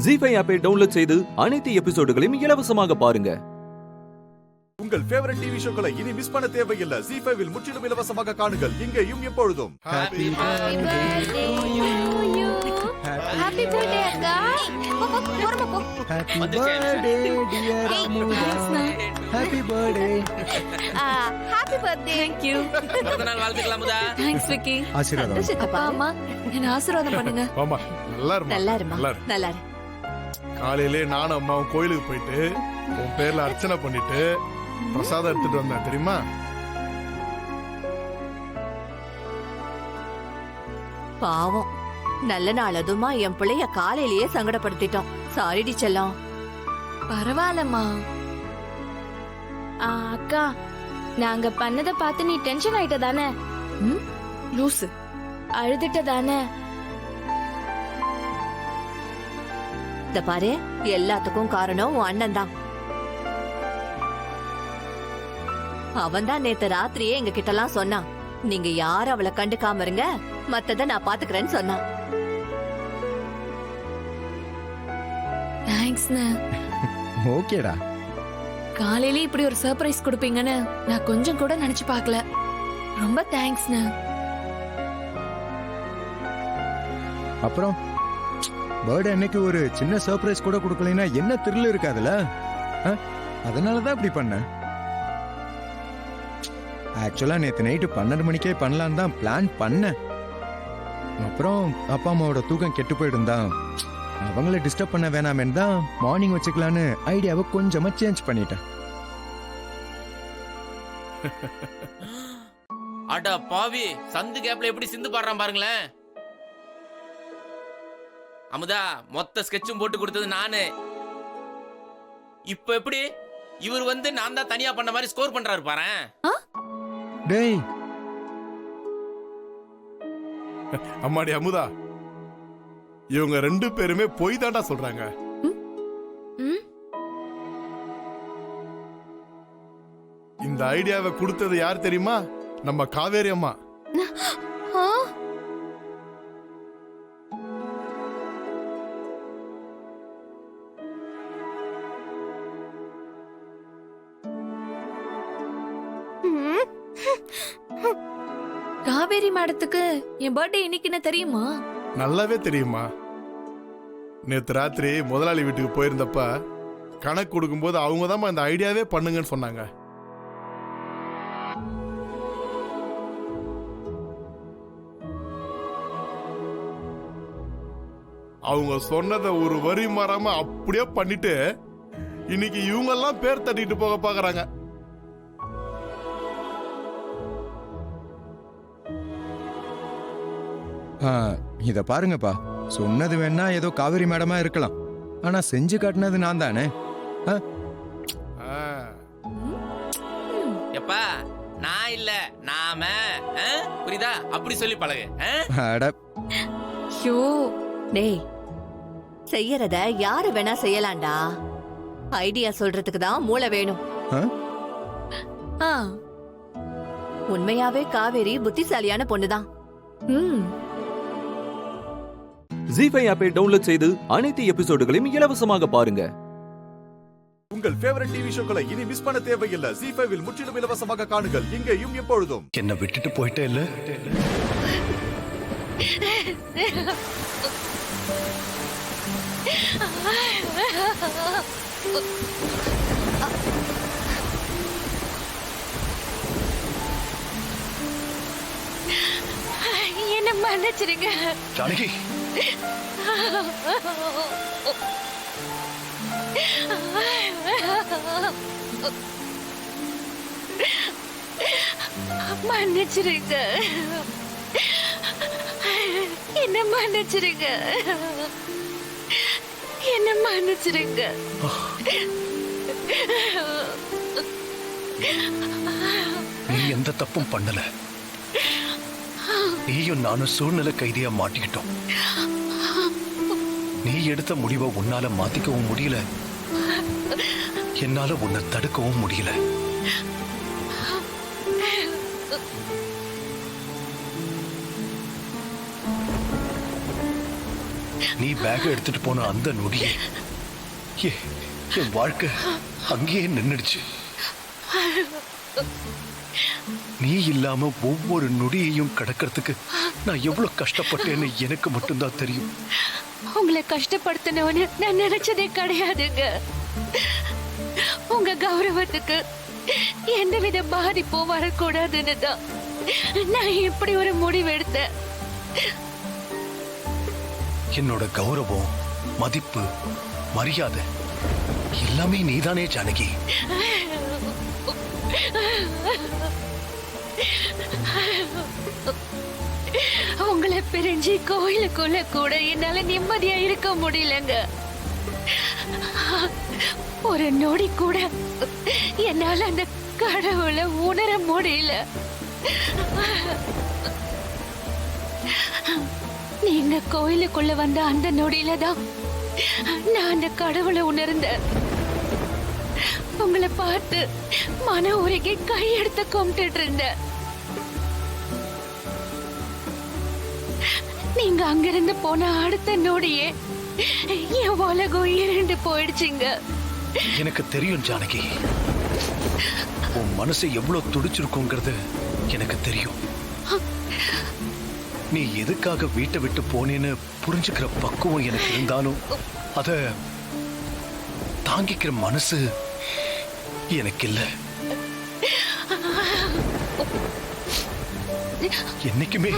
ஜீ5 ஆப்பை டவுன்லோட் செய்து அனைத்து எபிசோடுகளையும் இலவசமாக பாருங்க. உங்கள் ஃபேவரட் டிவி ஷோக்களை இனி மிஸ் பண்ண தேவையில்லை. ஜீ5 முற்றிலும் இலவசமாக காணுங்கள், இங்கேயும் எப்பொழுதும். ஹாப்பி பர்த்டே அக்கா. Happy birthday dear Amudha. Happy birthday. Happy birthday. Thank you. பிறந்தநாள் வாழ்த்துக்கள் அமுதா. Thanks விக்கி. ஆசீர்வாதம். அப்பா அம்மா என்ன ஆசீர்வாதம் பண்ணுங்க. ஆமா, நல்லா இருமா. நல்லா இருமா. நல்லா இரு. காலையிலே நானும் அம்மாவும் கோயிலுக்கு போயிட்டு உன் பேர்ல அர்ச்சனை பண்ணிட்டு பிரசாதம் எடுத்துட்டு வந்தேன், தெரியுமா? பாவம், நல்ல நாள் அதுமா என் பிள்ளைய காலையிலேயே சங்கடப்படுத்திட்டோம். சாரிடி செல்லம். பரவாயில்லம்மா. அக்கா, நாங்க பண்ணதை பார்த்து நீ டென்ஷன் ஆயிட்ட தானே? லூசு. அழுதுட்ட தானே? இந்த பாரு, எல்லாத்துக்கும் காரணம் உன் அண்ணன் தான். அவன் தான் நேத்து ராத்திரியே எங்க கிட்ட எல்லாம் சொன்னான், நீங்க யாரும் அவளை கண்டுக்காம இருங்க, மத்தத நான் பாத்துக்கிறேன்னு சொன்னான். தேங்க்ஸ்ண்ணா. ஓகேடா. காலையில இப்படி ஒரு சர்ப்ரைஸ் கொடுப்பீங்கன்னு நான் கொஞ்சம் கூட நினைச்சு பார்க்கல. ரொம்ப தேங்க்ஸ்ண்ணா. அப்புறம் பர்த்டே அன்னைக்கு ஒரு சின்ன சர்ப்ரைஸ் கூட கொடுக்கலைன்னா என்ன த்ரில் இருக்காதுல்ல? அதனாலதான் இப்படி பண்ணேன். ஆக்சுவலா நேத்து நைட்டு 12 மணிக்கே பண்ணலான்னு தான் பிளான் பண்ணேன். அப்புறம் அப்பா அம்மாவோட தூக்கம் கெட்டு போயிடுந்தான், அவங்கள டிஸ்டர்ப் பண்ண வேணாமேன்னு தான் மார்னிங் வச்சுக்கலான்னு ஐடியாவை கொஞ்சமா சேஞ்ச் பண்ணிட்டேன். அட பாவி, சந்து கேப்ல எப்படி சிந்து பாடுறான் பாருங்களேன். அமுதா, மொத்த ஸ்கெட்சும் போட்டு கொடுத்தது நானு. இப்ப எப்படி இவர் வந்து நான் தான் தனியா பண்ண மாதிரி ஸ்கோர் பண்றாரு பாரேன். டேய் அம்மாடி அமுதா, இவங்க 2 பேருமே பொய் தாண்டா சொல்றாங்க. இந்த ஐடியாவை கொடுத்தது யார் தெரியுமா? நம்ம காவேரி அம்மா. காவேரி மேடத்துக்கு என் பர்த்டே இன்னைக்குன்னு தெரியுமா? நல்லாவே தெரியுமா. நேத்து ராத்திரி முதலாளி வீட்டுக்கு போயிருந்தப்ப கணக்கு கொடுக்கும்போது அவங்க தான் இந்த ஐடியாவே பண்ணுங்கன்னு சொன்னாங்க. அவங்க சொன்னதை ஒரு வரி மாறாம அப்படியே பண்ணிட்டு இன்னைக்கு இவங்க எல்லாம் பேர் தட்டிட்டு போக பாக்குறாங்க. இத பாருங்கப்பா, சொன்னது வேணா ஏதோ காவேரி மேடமா இருக்கலாம், ஆனா செஞ்சு காட்டினது நான் தானே. எப்பா, நான் இல்ல நாம, புரியுதா? அப்படி சொல்லி பழகு. டேய், செய்யறத யாரு வேணா செய்யலாம்டா. ஐடியா சொல்றதுக்கு தான் மூளை வேணும். உண்மையாவே காவேரி புத்திசாலியான பொண்ணுதான். ஜீஃபை ஆப்பை டவுன்லோட் செய்து அனைத்து எபிசோடுகளையும் இலவசமாக பாருங்க. உங்கள் ஃபேவரட் டிவி ஷோக்களை இனி மிஸ் பண்ண தேவையில்லை. ஜீஃபைவில் முற்றிலும் இலவசமாக காணுங்கள், இங்கேயும் எப்பொழுதும். என்ன விட்டுட்டு போயிட்டே இல்ல? என்ன மன்னிச்சிருங்க ஜானகி. மன்னிச்சிருங்க, என்ன மன்னிச்சிருங்க, என்ன மன்னிச்சிருங்க. நீ எந்த தப்பும் பண்ணல. நீயும் நானும் சூழ்நிலை கைதியா மாட்டிக்கிட்டோம். நீ எடுத்த முடிவை உன்னால மாத்திக்கவும் முடியல, என்னால உன்னை தடுக்கவும் முடியல. நீ பேக் எடுத்துட்டு போன அந்த நொடியே என் வாழ்க்கை அங்கேயே நின்னுடுச்சு. நீ இல்லாம ஒவ்வொரு நொடியையும் கடக்கிறதுக்கு நான் எவ்வளவு கஷ்டப்பட்டேன்னு எனக்கு மட்டும்தான் தெரியும். உங்களை கஷ்டப்படுத்தணும்னு நான் நினைச்சதே கிடையாதுங்க. உங்க கௌரவத்துக்கு எந்தவித பாதிப்பும் வரக்கூடாதுன்னு தான் நான் இப்படி ஒரு முடிவு எடுத்தேன். என்னோட கௌரவம், மதிப்பு, மரியாதை எல்லாமே நீதானே ஜானகி. உங்களை பிரிஞ்சு கோயிலுக்குள்ள கூட என்னால நிம்மதியா இருக்க முடியலங்க. ஒரு நொடி கூட என்னால அந்த கடவுளை உணர முடியல. நீங்க கோயிலுக்குள்ள வந்த அந்த நொடியில தான் நான் அந்த கடவுளை உணர்ந்தேன். உங்களை பார்த்து மன உருகி கையெடுத்து கும்பிட்டு இருந்தேன். நீங்க அங்கிருந்து போன அடுத்த நொடியே என் உலகம் இரண்டு போயிடுச்சுங்க. எனக்கு தெரியும் ஜானகி, உன் மனசு எவ்வளவு துடிச்சிருக்குங்கிறது எனக்கு தெரியும். நீ எதுக்காக வீட்டை விட்டு போனேன்னு புரிஞ்சுக்கிற பக்குவம் எனக்கு இருந்தாலும் அத தாங்கிக்கிற மனசு எனக்கு இல்ல. என்னைக்குமே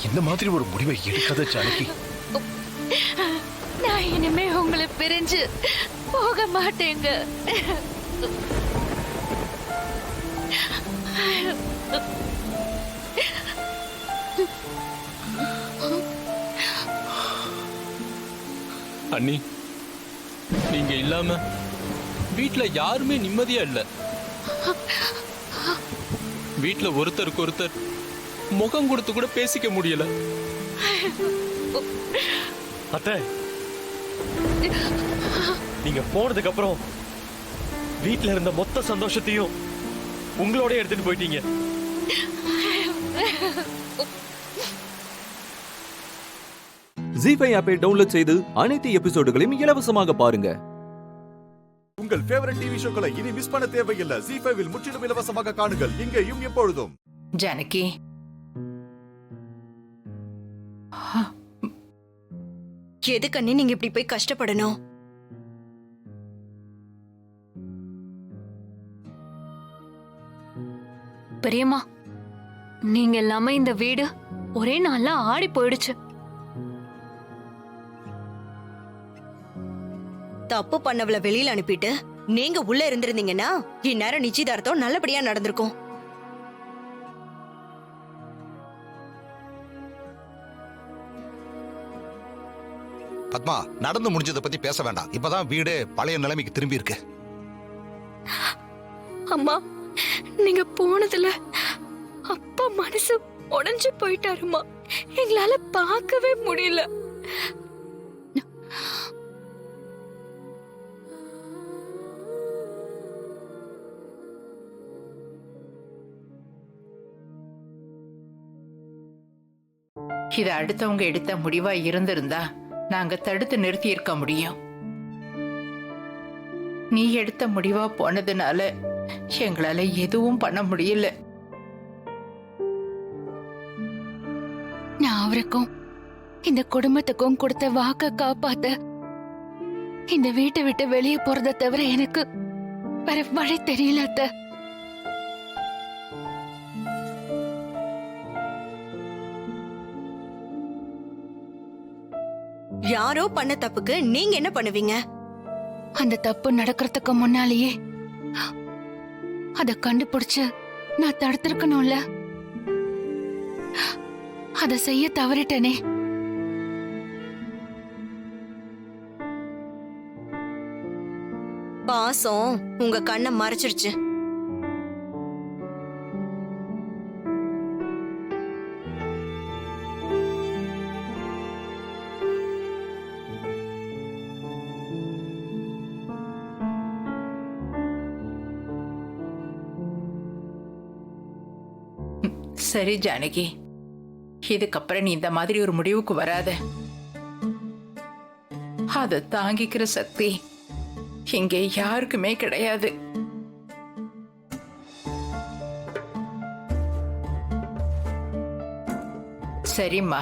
இந்த மாதிரி ஒரு முடிவை எடுக்காத ஜானகி. நான் இனிமே உங்களை பிரிஞ்சு போக மாட்டேங்க. அண்ணி, நீங்க இல்லாம வீட்ல யாருமே நிம்மதியா இல்ல. வீட்ல ஒருத்தருக்கு ஒருத்தர் முகம் கொடுத்து கூட பேசிக்க முடியல. அத்தை, நீங்க போனதுக்கு அப்புறம் வீட்ல இருந்த மொத்த சந்தோஷத்தையும் உங்களோட எடுத்துட்டு போயிட்டீங்க. ஜீ5 ஆப்பை டவுன்லோட் செய்து அனைத்து எபிசோடுகளையும் இலவசமாக பாருங்க. உங்கள் ஃபேவரட் டிவி ஷோக்களை இனி மிஸ் பண்ண தேவையில்லை. ஜீ5 முற்றிலும் இலவசமாக காணுங்கள், இங்கேயும் எப்பொழுதும். ஜானகி, எதுக்கண்ணி நீங்க இப்படி போய் கஷ்டப்படணும்? பெரியம்மா, நீங்க இல்லாம இந்த வீடு ஒரே நாள்ல ஆடி போயிடுச்சு. தப்பு பண்ணவள வெளியில அனுப்பிட்டு நீங்க உள்ள இருந்திருந்தீங்கன்னா இந்நேரம் நிச்சயதார்த்தம் நல்லபடியா நடந்திருக்கும். பத்மா, நடந்து முடிஞ்சதை பத்தி பேச வேண்டாம். இப்பதான் வீடு பழைய நிலைமைக்கு திரும்பி இருக்கு. அம்மா, நீங்க போனதுல அப்பா மனசு உடைஞ்சு போயிட்டாருமா. எங்களால பார்க்கவே முடியல. இது அடுத்தவங்க எடுத்த முடிவா இருந்திருந்தா நாங்க தடுத்து நிறுத்தி இருக்க முடியும். நீ எடுத்த முடிவா போனதுனால எங்களால எதுவும் பண்ண முடியல. நான் அவருக்கும் இந்த குடும்பத்துக்கும் கொடுத்த வாக்க காப்பாத்த இந்த வீட்டை விட்டு வெளியே போறதை தவிர எனக்கு வேற வழி தெரியல அத்தை. யாரோ பண்ண தப்புக்கு நீங்க என்ன பண்ணுவீங்க? அந்த தப்பு நடக்கிறதுக்கு முன்னாலேயே அத கண்டுபிடிச்சு நான் தடுத்திருக்கணும்ல. அத செய்ய தவறிட்டனே. பாசம் உங்க கண்ணை மறைச்சிருச்சு. சரி ஜானகி, இதுக்கப்புறம் நீ இந்த மாதிரி ஒரு முடிவுக்கு வராத. அதை தாங்கிக்கிற சக்தி இங்கே யாருக்குமே கிடையாது. சரிம்மா,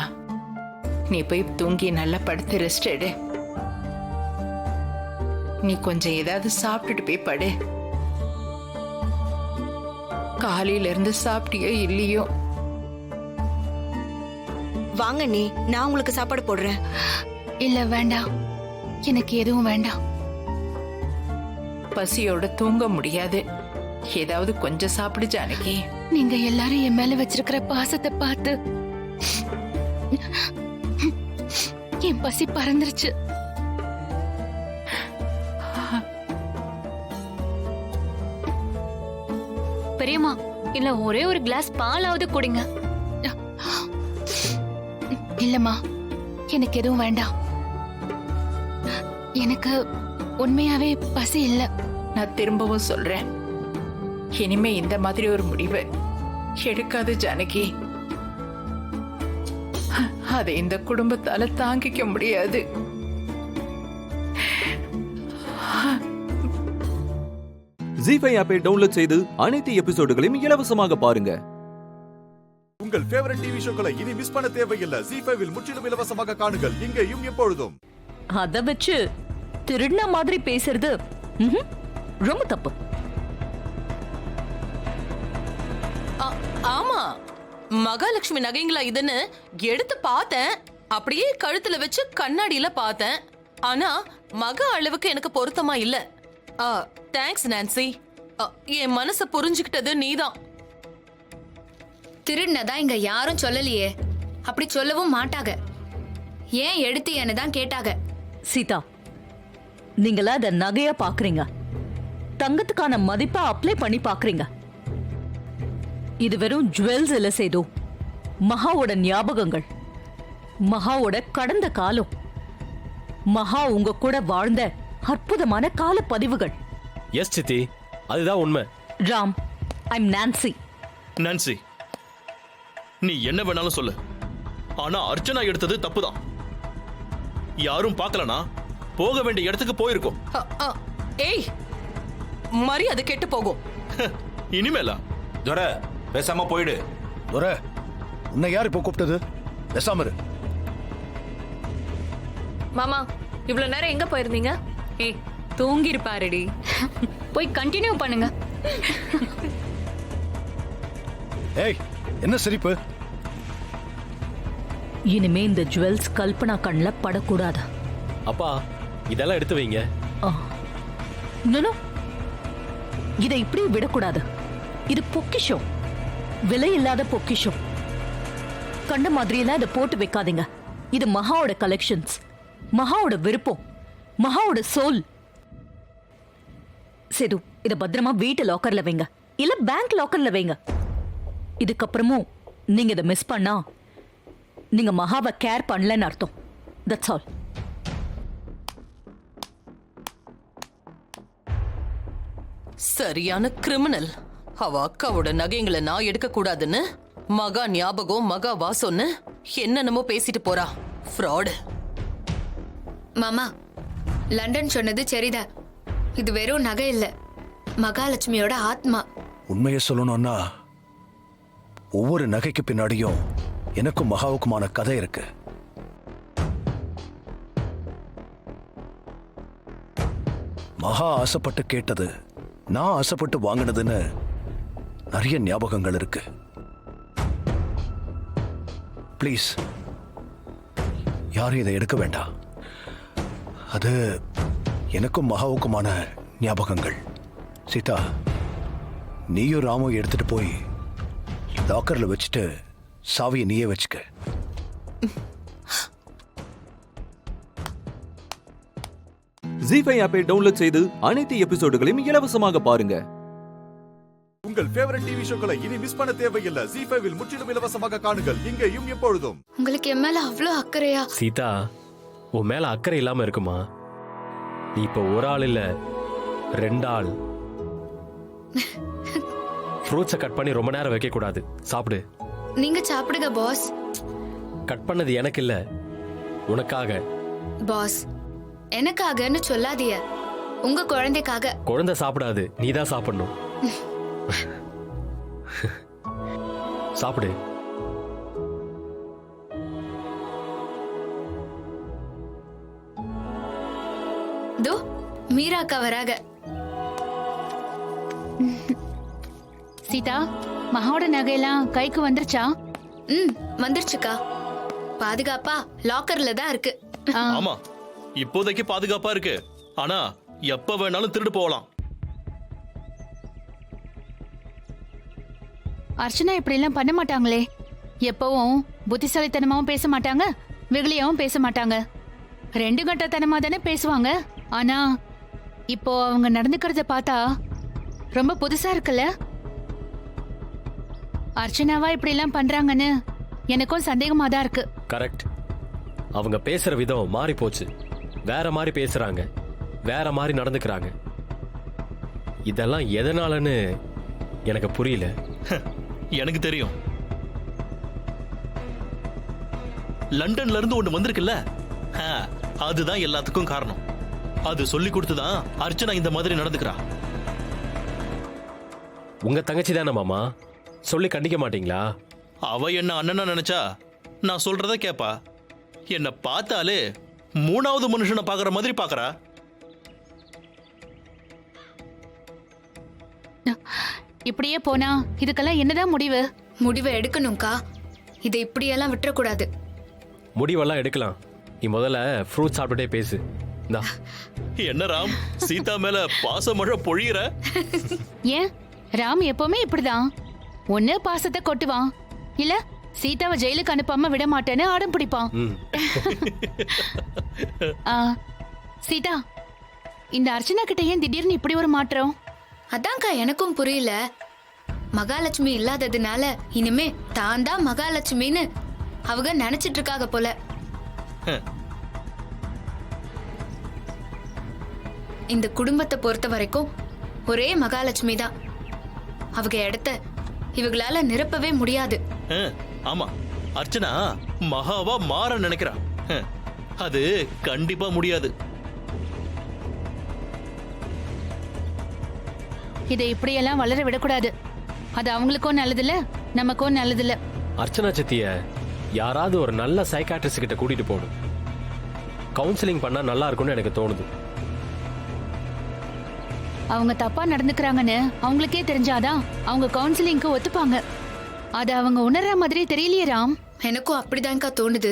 நீ போய் தூங்கி நல்லா படுத்து ரெஸ்ட் எடு. நீ கொஞ்சம் ஏதாவது சாப்பிட்டுட்டு போய் படு. காலையில இருந்து சாப்பிட்டியோ இல்லையோ? வாங்க நீ, நான் உங்களுக்கு சாப்பாடு போடுறேன். இல்ல வேண்டாம், எனக்கு எதுவும் வேண்டாம். பசியோட தூங்க முடியாது. ஏதாவது கொஞ்சம் சாப்பிடு ஜானகி. நீங்க எல்லாரும் என் மேல வச்சிருக்கிற பாசத்தை பார்த்து என் பசி பறந்துருச்சு. பெரியம்மா, இல்ல ஒரே ஒரு கிளாஸ் பாலாவது குடிங்க. இல்லம்மா, எனக்கு எதுவும் வேண்டாம். எனக்கு உண்மையாவே பசி இல்ல. நான் திரும்பவும் சொல்றேன், இனிமே இந்த மாதிரி ஒரு முடிவை எடுக்காது ஜானகி. அதை இந்த குடும்பத்தால தாங்கிக்க முடியாது. ஜீ5 ஆப்பை டவுன்லோட் செய்து அனைத்து எபிசோடுகளையும் இலவசமாக பாருங்க. உங்கள் ஃபேவரட் டிவி ஷோக்களை இனி மிஸ் பண்ண தேவையில்லை. ஜீ5 முற்றிலும் இலவசமாக காணுங்கள், இங்கேயும் எப்பொழுதும். அத வச்சு திருடின மாதிரி பேசுறது ரொம்ப தப்பு. ஆமா, மகாலட்சுமி நகைங்களா இதுன்னு எடுத்து பார்த்தேன். அப்படியே கழுத்துல வச்சு கண்ணாடியில பார்த்தேன். ஆனா மக அளவுக்கு எனக்கு பொருத்தமா இல்ல. Thanks Nancy. என் மனச புரிஞ்சுக்கிட்டது நீதான். திருடினதா இங்க யாரும் சொல்லலையே. அப்படி சொல்லவும் மாட்டாங்க. ஏன் எடுத்தியன்னு தான் கேட்டாங்க. சீதா, நீங்களா அத நகையா பாக்குறீங்க, தங்கத்துக்கான மதிப்பா அப்ளை பண்ணி பாக்குறீங்க. இது வெறும் ஜுவல்ஸ் இல்ல சேது, மகாவோட ஞாபகங்கள், மகாவோட கடந்த காலம், மகா உங்க கூட வாழ்ந்த அற்புதமான கால பதிவுகள். எஸ் சித்தி, அதுதான் உண்மை. Ram, I'm Nancy. நான்சி, நீ என்ன வேணாலும் சொல்லு, ஆனா அர்ச்சனா எடுத்தது தப்புதான். யாரும் பார்க்கலனா போக வேண்டிய இடத்துக்கு போயிருக்கோம். ஏய், மரியாதை கெட்டு போகும். இனிமேலா? துரை, பேசாம போயிடு. துரை, உன்னை யார் இப்போ கூப்பிட்டது? பேசாம இரு. மாமா, இவ்வளவு நேரம் எங்க போயிருந்தீங்க? ஏய், தூங்கி இருப்பாருடி. போய் கண்டினியூ பண்ணுங்க. ஏய், என்ன சிரிப்பு? இனிமே இந்த ஜுவல்ஸ் கல்பனா கண்ல படக்கூடாது. அப்பா, இதெல்லாம் எடுத்து வைங்க. நோ, இதை இப்படி விடக்கூடாது. இது பொக்கிஷம், விலை இல்லாத பொக்கிஷம். கண்ட மாதிரியெல்லாம் இதை போட்டு வைக்காதீங்க. இது மகாவோட கலெக்ஷன்ஸ், மகாவோட விருப்பம், மகாவோட சோல். சேது, இத பத்திரமா வீட்டு லாக்கர்ல வைங்க, இல்ல பேங்க் லாக்கர்ல வைங்க. இதுக்கப்புறமும் நீங்க இதை மிஸ் பண்ணா நீங்க மகாவை கேர் பண்ணலன்னு அர்த்தம். That's all. சரியான கிரிமினல். அவ அக்காவோட நகைங்களை நான் எடுக்க கூடாதுன்னு மகா ஞாபகம், மகா வாசம்னு என்னென்னமோ பேசிட்டு போறா. ஃப்ராடு. மாமா, லண்டன் சொன்னது சரிதான். இது வெறும் நகை இல்ல, மகாலட்சுமியோட ஆத்மா. உண்மையை சொல்லணும்னா ஒவ்வொரு நகைக்கு பின்னாடியும் எனக்கும் மகாவுக்குமான கதை இருக்கு. மகா ஆசைப்பட்டு கேட்டது, நான் ஆசைப்பட்டு வாங்கினதுன்னு நிறைய ஞாபகங்கள் இருக்கு. ப்ளீஸ், யாரும் இதை எடுக்க வேண்டாம். அது எனக்கும் மகாவுக்குமான ஞாபகங்கள். சீதா, நீயும் ராமும் எடுத்துட்டு போய் லாக்கர்ல வச்சுட்டு சாவியை நீயே வச்சுக்க. ஜீ5 ஆப்பை டவுன்லோட் செய்து அனைத்து எபிசோடுகளையும் இலவசமாக பாருங்க. உங்கள் ஃபேவரட் டிவி ஷோக்களை இனி மிஸ் பண்ண தேவையில்லை. ஜீ5 முற்றிலும் இலவசமாக காணுங்கள், இங்கேயும் எப்பொழுதும். உங்களுக்கு என் மேல அவ்வளோ அக்கறையா? சீதா, உன் மேல அக்கறை இல்லாம இருக்குமா? நீ இப்ப ஒரு ஆள் இல்ல, 2 ஆள். ஃப்ரூட்ஸை கட் பண்ணி ரொம்ப நேரம் வைக்க கூடாது. சாப்பிடு. நீங்க சாப்பிடுங்க பாஸ். கட் பண்ணது எனக்கு இல்ல, உனக்காக. பாஸ், எனக்காகன்னு சொல்லாதீங்க, உங்க குழந்தைக்காக. குழந்தை சாப்பிடாது, நீ தான் சாப்பிடணும். சாப்பிடு. தோ மீரா அக்கா வராக. சீதா, மகாவோட நகையெல்லாம் கைக்கு வந்துருச்சா? வந்துருச்சுக்கா. பாதுகாப்பா லாக்கர்ல தான் இருக்கு. ஆமா, இப்போதைக்கு பாதுகாப்பா இருக்கு. ஆனா எப்ப வேணாலும் திருடு போகலாம். அர்ச்சனா இப்படி எல்லாம் பண்ண மாட்டாங்களே. எப்பவும் புத்திசாலித்தனமாவும் பேச மாட்டாங்க, வெகுளியாவும் பேச மாட்டாங்க. 2 கட்டத்தனமா தானே பேசுவாங்க. ஆனா இப்போ அவங்க நடந்துக்கிறத பார்த்தா ரொம்ப புதுசா இருக்குல்ல. அர்ச்சனாவா இப்படி எல்லாம் பண்றாங்கன்னு எனக்கும் சந்தேகமா தான் இருக்கு. கரெக்ட். அவங்க பேசுற விதம் மாறி போச்சு. வேற மாதிரி பேசுறாங்க, வேற மாதிரி நடந்துக்கிறாங்க. இதெல்லாம் எதனாலன்னு எனக்கு புரியல. எனக்கு தெரியும். லண்டன்ல இருந்து ஒண்ணு வந்திருக்குல்ல, அதுதான் எல்லாத்துக்கும் காரணம். அது சொல்லி கொடுத்துதான் அர்ச்சனா இந்த மாதிரி நடந்துக்கிறா. உங்க தங்கச்சி தானே மாமா, சொல்லி கண்டிக்க மாட்டீங்களா? அவ என்ன அண்ணனா நினைச்சா நான் சொல்றத கேப்பா. என்ன பார்த்தாலே 3வது மனுஷனை பாக்குற மாதிரி பாக்குறா. இப்படியே போனா இதுக்கெல்லாம் என்னதான் முடிவு? முடிவை எடுக்கணும்க்கா. இதை இப்படியெல்லாம் விட்டுறக்கூடாது. முடிவெல்லாம் எடுக்கலாம். நீ முதல்ல ஃப்ரூட் சாப்பிட்டுட்டே பேசு. இந்தா. என்ன ராம், சீதா மேல பாசமழை பொழியிற? ஏன் ராம் எப்பவுமே இப்படிதான், ஒண்ணு பாசத்தை கொட்டுவான், இல்ல சீதாவை ஜெயிலுக்கு அனுப்பாம விட மாட்டேன்னு ஆடம் பிடிப்பான். சீதா, இந்த அர்ச்சனா கிட்ட ஏன் திடீர்னு இப்படி ஒரு மாற்றம்? அதான்க்கா எனக்கும் புரியல. மகாலட்சுமி இல்லாததுனால இனிமே தான் தான் மகாலட்சுமின்னு அவங்க நினைச்சிட்டு இருக்காங்க போல. இந்த குடும்பத்தை பொறுத்த வரைக்கும் ஒரே மகாலட்சுமி தான். அவங்க இடத்த இவங்களால நிரப்பவே முடியாது. ஆமா, அர்ச்சனா மகாவா மாற நினைக்கிறான். அது கண்டிப்பா முடியாது. இதை இப்படியெல்லாம் வளர விடக்கூடாது. அது அவங்களுக்கும் நல்லதில்ல, நமக்கும் நல்லதில்ல. அர்ச்சனா சித்திய யாராவது ஒரு நல்ல சைக்காட்ரிஸ்ட் கிட்ட கூட்டிட்டு போகணும். கவுன்சிலிங் பண்ணா நல்லா இருக்கும்னு எனக்கு தோணுது. அவங்க தப்பா நடந்துக்கிறாங்கன்னு அவங்களுக்கே தெரிஞ்சாதான் அவங்க கவுன்சிலிங்க்கு ஒத்துப்பாங்க. அது அவங்க உணர்ற மாதிரி தெரியலையே ராம். எனக்கும் அப்படிதான்க்கா தோணுது.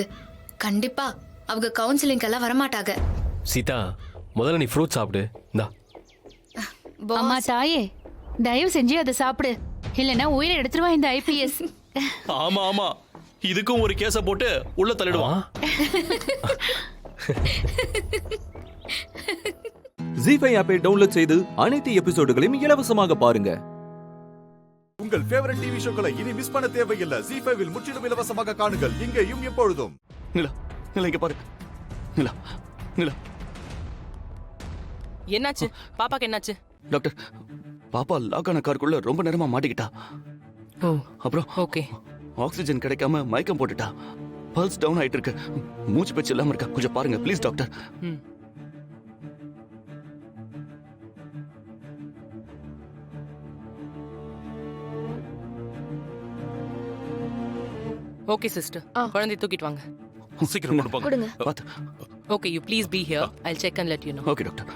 கண்டிப்பா அவங்க கவுன்சிலிங் எல்லாம் வரமாட்டாங்க. சீதா, முதல்ல நீ ஃப்ரூட் சாப்பிடு. இந்தா. அம்மா தாயே, தயவு செஞ்சு அதை சாப்பிடு, இல்லைன்னா உயிரை எடுத்துருவா இந்த ஐபிஎஸ். ஆமா ஆமா, இதுக்கும் ஒரு கேஸ போட்டு உள்ள தள்ளிடுவான். ஜீ5 ஆப்பை டவுன்லோட் செய்து அனைத்து எபிசோடுகளையும் இலவசமாக பாருங்க. உங்கள் ஃபேவரட் டிவி ஷோக்களை இனி மிஸ் பண்ண தேவையில்லை. ஜீ5 முற்றிலும் இலவசமாக காணுங்கள், இங்கேயும் எப்பொழுதும். நிலா, நிலா இங்க பாரு. நிலா, நிலா. என்னாச்சு? பாப்பாக்கு என்னாச்சு? டாக்டர், பாப்பா லாக் ஆன காருக்குள்ள ரொம்ப நேரமா மாட்டிக்கிட்டா. அப்புறம் ஓகே, ஆக்சிஜன் கிடைக்காம மயக்கம் போட்டுட்டா. பல்ஸ் டவுன் ஆயிட்டு இருக்கு, மூச்சு பேச்சு இல்லாம இருக்கா. கொஞ்சம் பாருங்க ப்ளீஸ் டாக்டர். ஓகே சிஸ்டர், குழந்தை தூக்கிட்டு வாங்க. சீக்கிரம் கொண்டு போங்க. பாத்து. Okay, you please be here. I'll check and let you know. Okay doctor.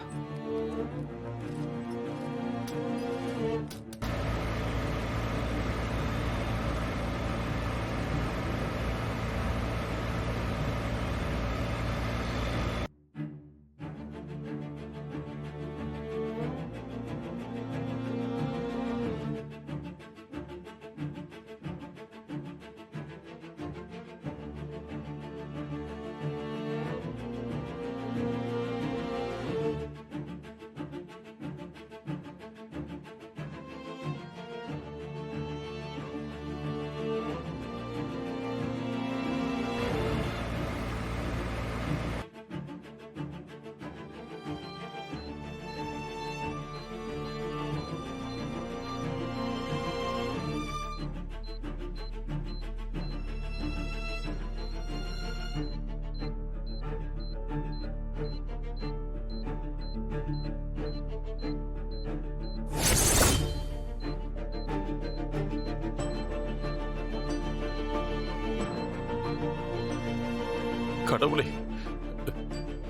கடவுளே,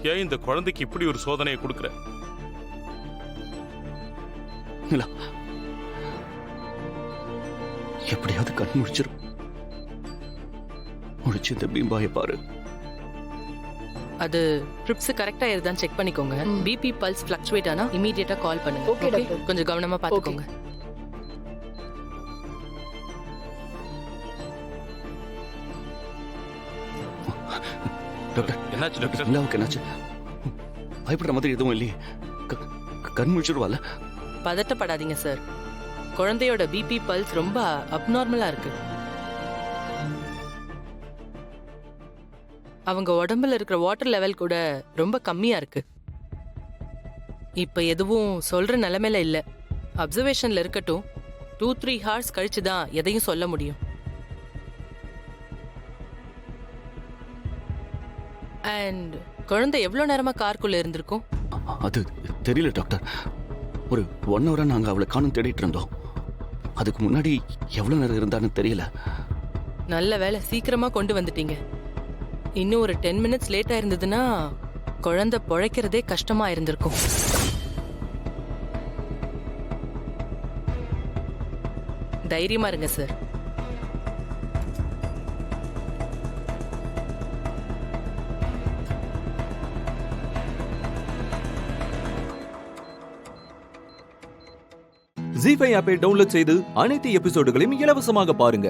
ஏன் இந்த குழந்தைக்கு இப்படி ஒரு சோதனையை கொடுக்கிற? எப்படியாவது கண் முடிச்சிரும். முடிச்சு இந்த பீம்பாயை பாரு. அது ட்ரிப்ஸ் கரெக்டா இருக்குதான்னு செக் பண்ணிக்கோங்க. பிபி பல்ஸ் ஃப்ளக்சுவேட் ஆனா இமிடியேட்டா கால் பண்ணுங்க. ஓகே, கொஞ்சம் கவனமா பாத்துக்கோங்க. டாக்டர், என்னாச்சு டாக்டர்? நிலாவுக்கு என்னாச்சு? பயப்படுற மாதிரி எதுவும் இல்லையே. கண் முழிச்சிருவால? பதட்டப்படாதீங்க சார். குழந்தையோட பிபி பல்ஸ் ரொம்ப அப்நார்மலா இருக்கு. அவங்க உடம்புல இருக்கிற வாட்டர் லெவல் கூட ரொம்ப கம்மியா இருக்கு. இப்ப எதுவும் சொல்ற நிலைமையில இல்ல. அப்சர்வேஷன்ல இருக்கட்டும். 2-3 ஹார்ஸ் கழிச்சு தான் எதையும் சொல்ல முடியும். அண்ட் குழந்தை எவ்வளவு நேரமா காருக்குள்ள இருந்திருக்கும்? அது தெரியல டாக்டர். ஒரு 1 ஹவரா நாங்க அவளை காணும் தேடிட்டு இருந்தோம். அதுக்கு முன்னாடி எவ்வளவு நேரம் இருந்தான்னு தெரியல. நல்ல வேலை, சீக்கிரமா கொண்டு வந்துட்டீங்க. இன்னும் ஒரு 10 மினிட்ஸ் லேட்டா இருந்ததுன்னா குழந்தை பொழைக்கிறதே கஷ்டமா இருந்திருக்கும். தைரியமா இருங்க சார். ஜீ5 ஆப்பை டவுன்லோட் செய்து அனைத்து எபிசோடுகளையும் இலவசமாக பாருங்க.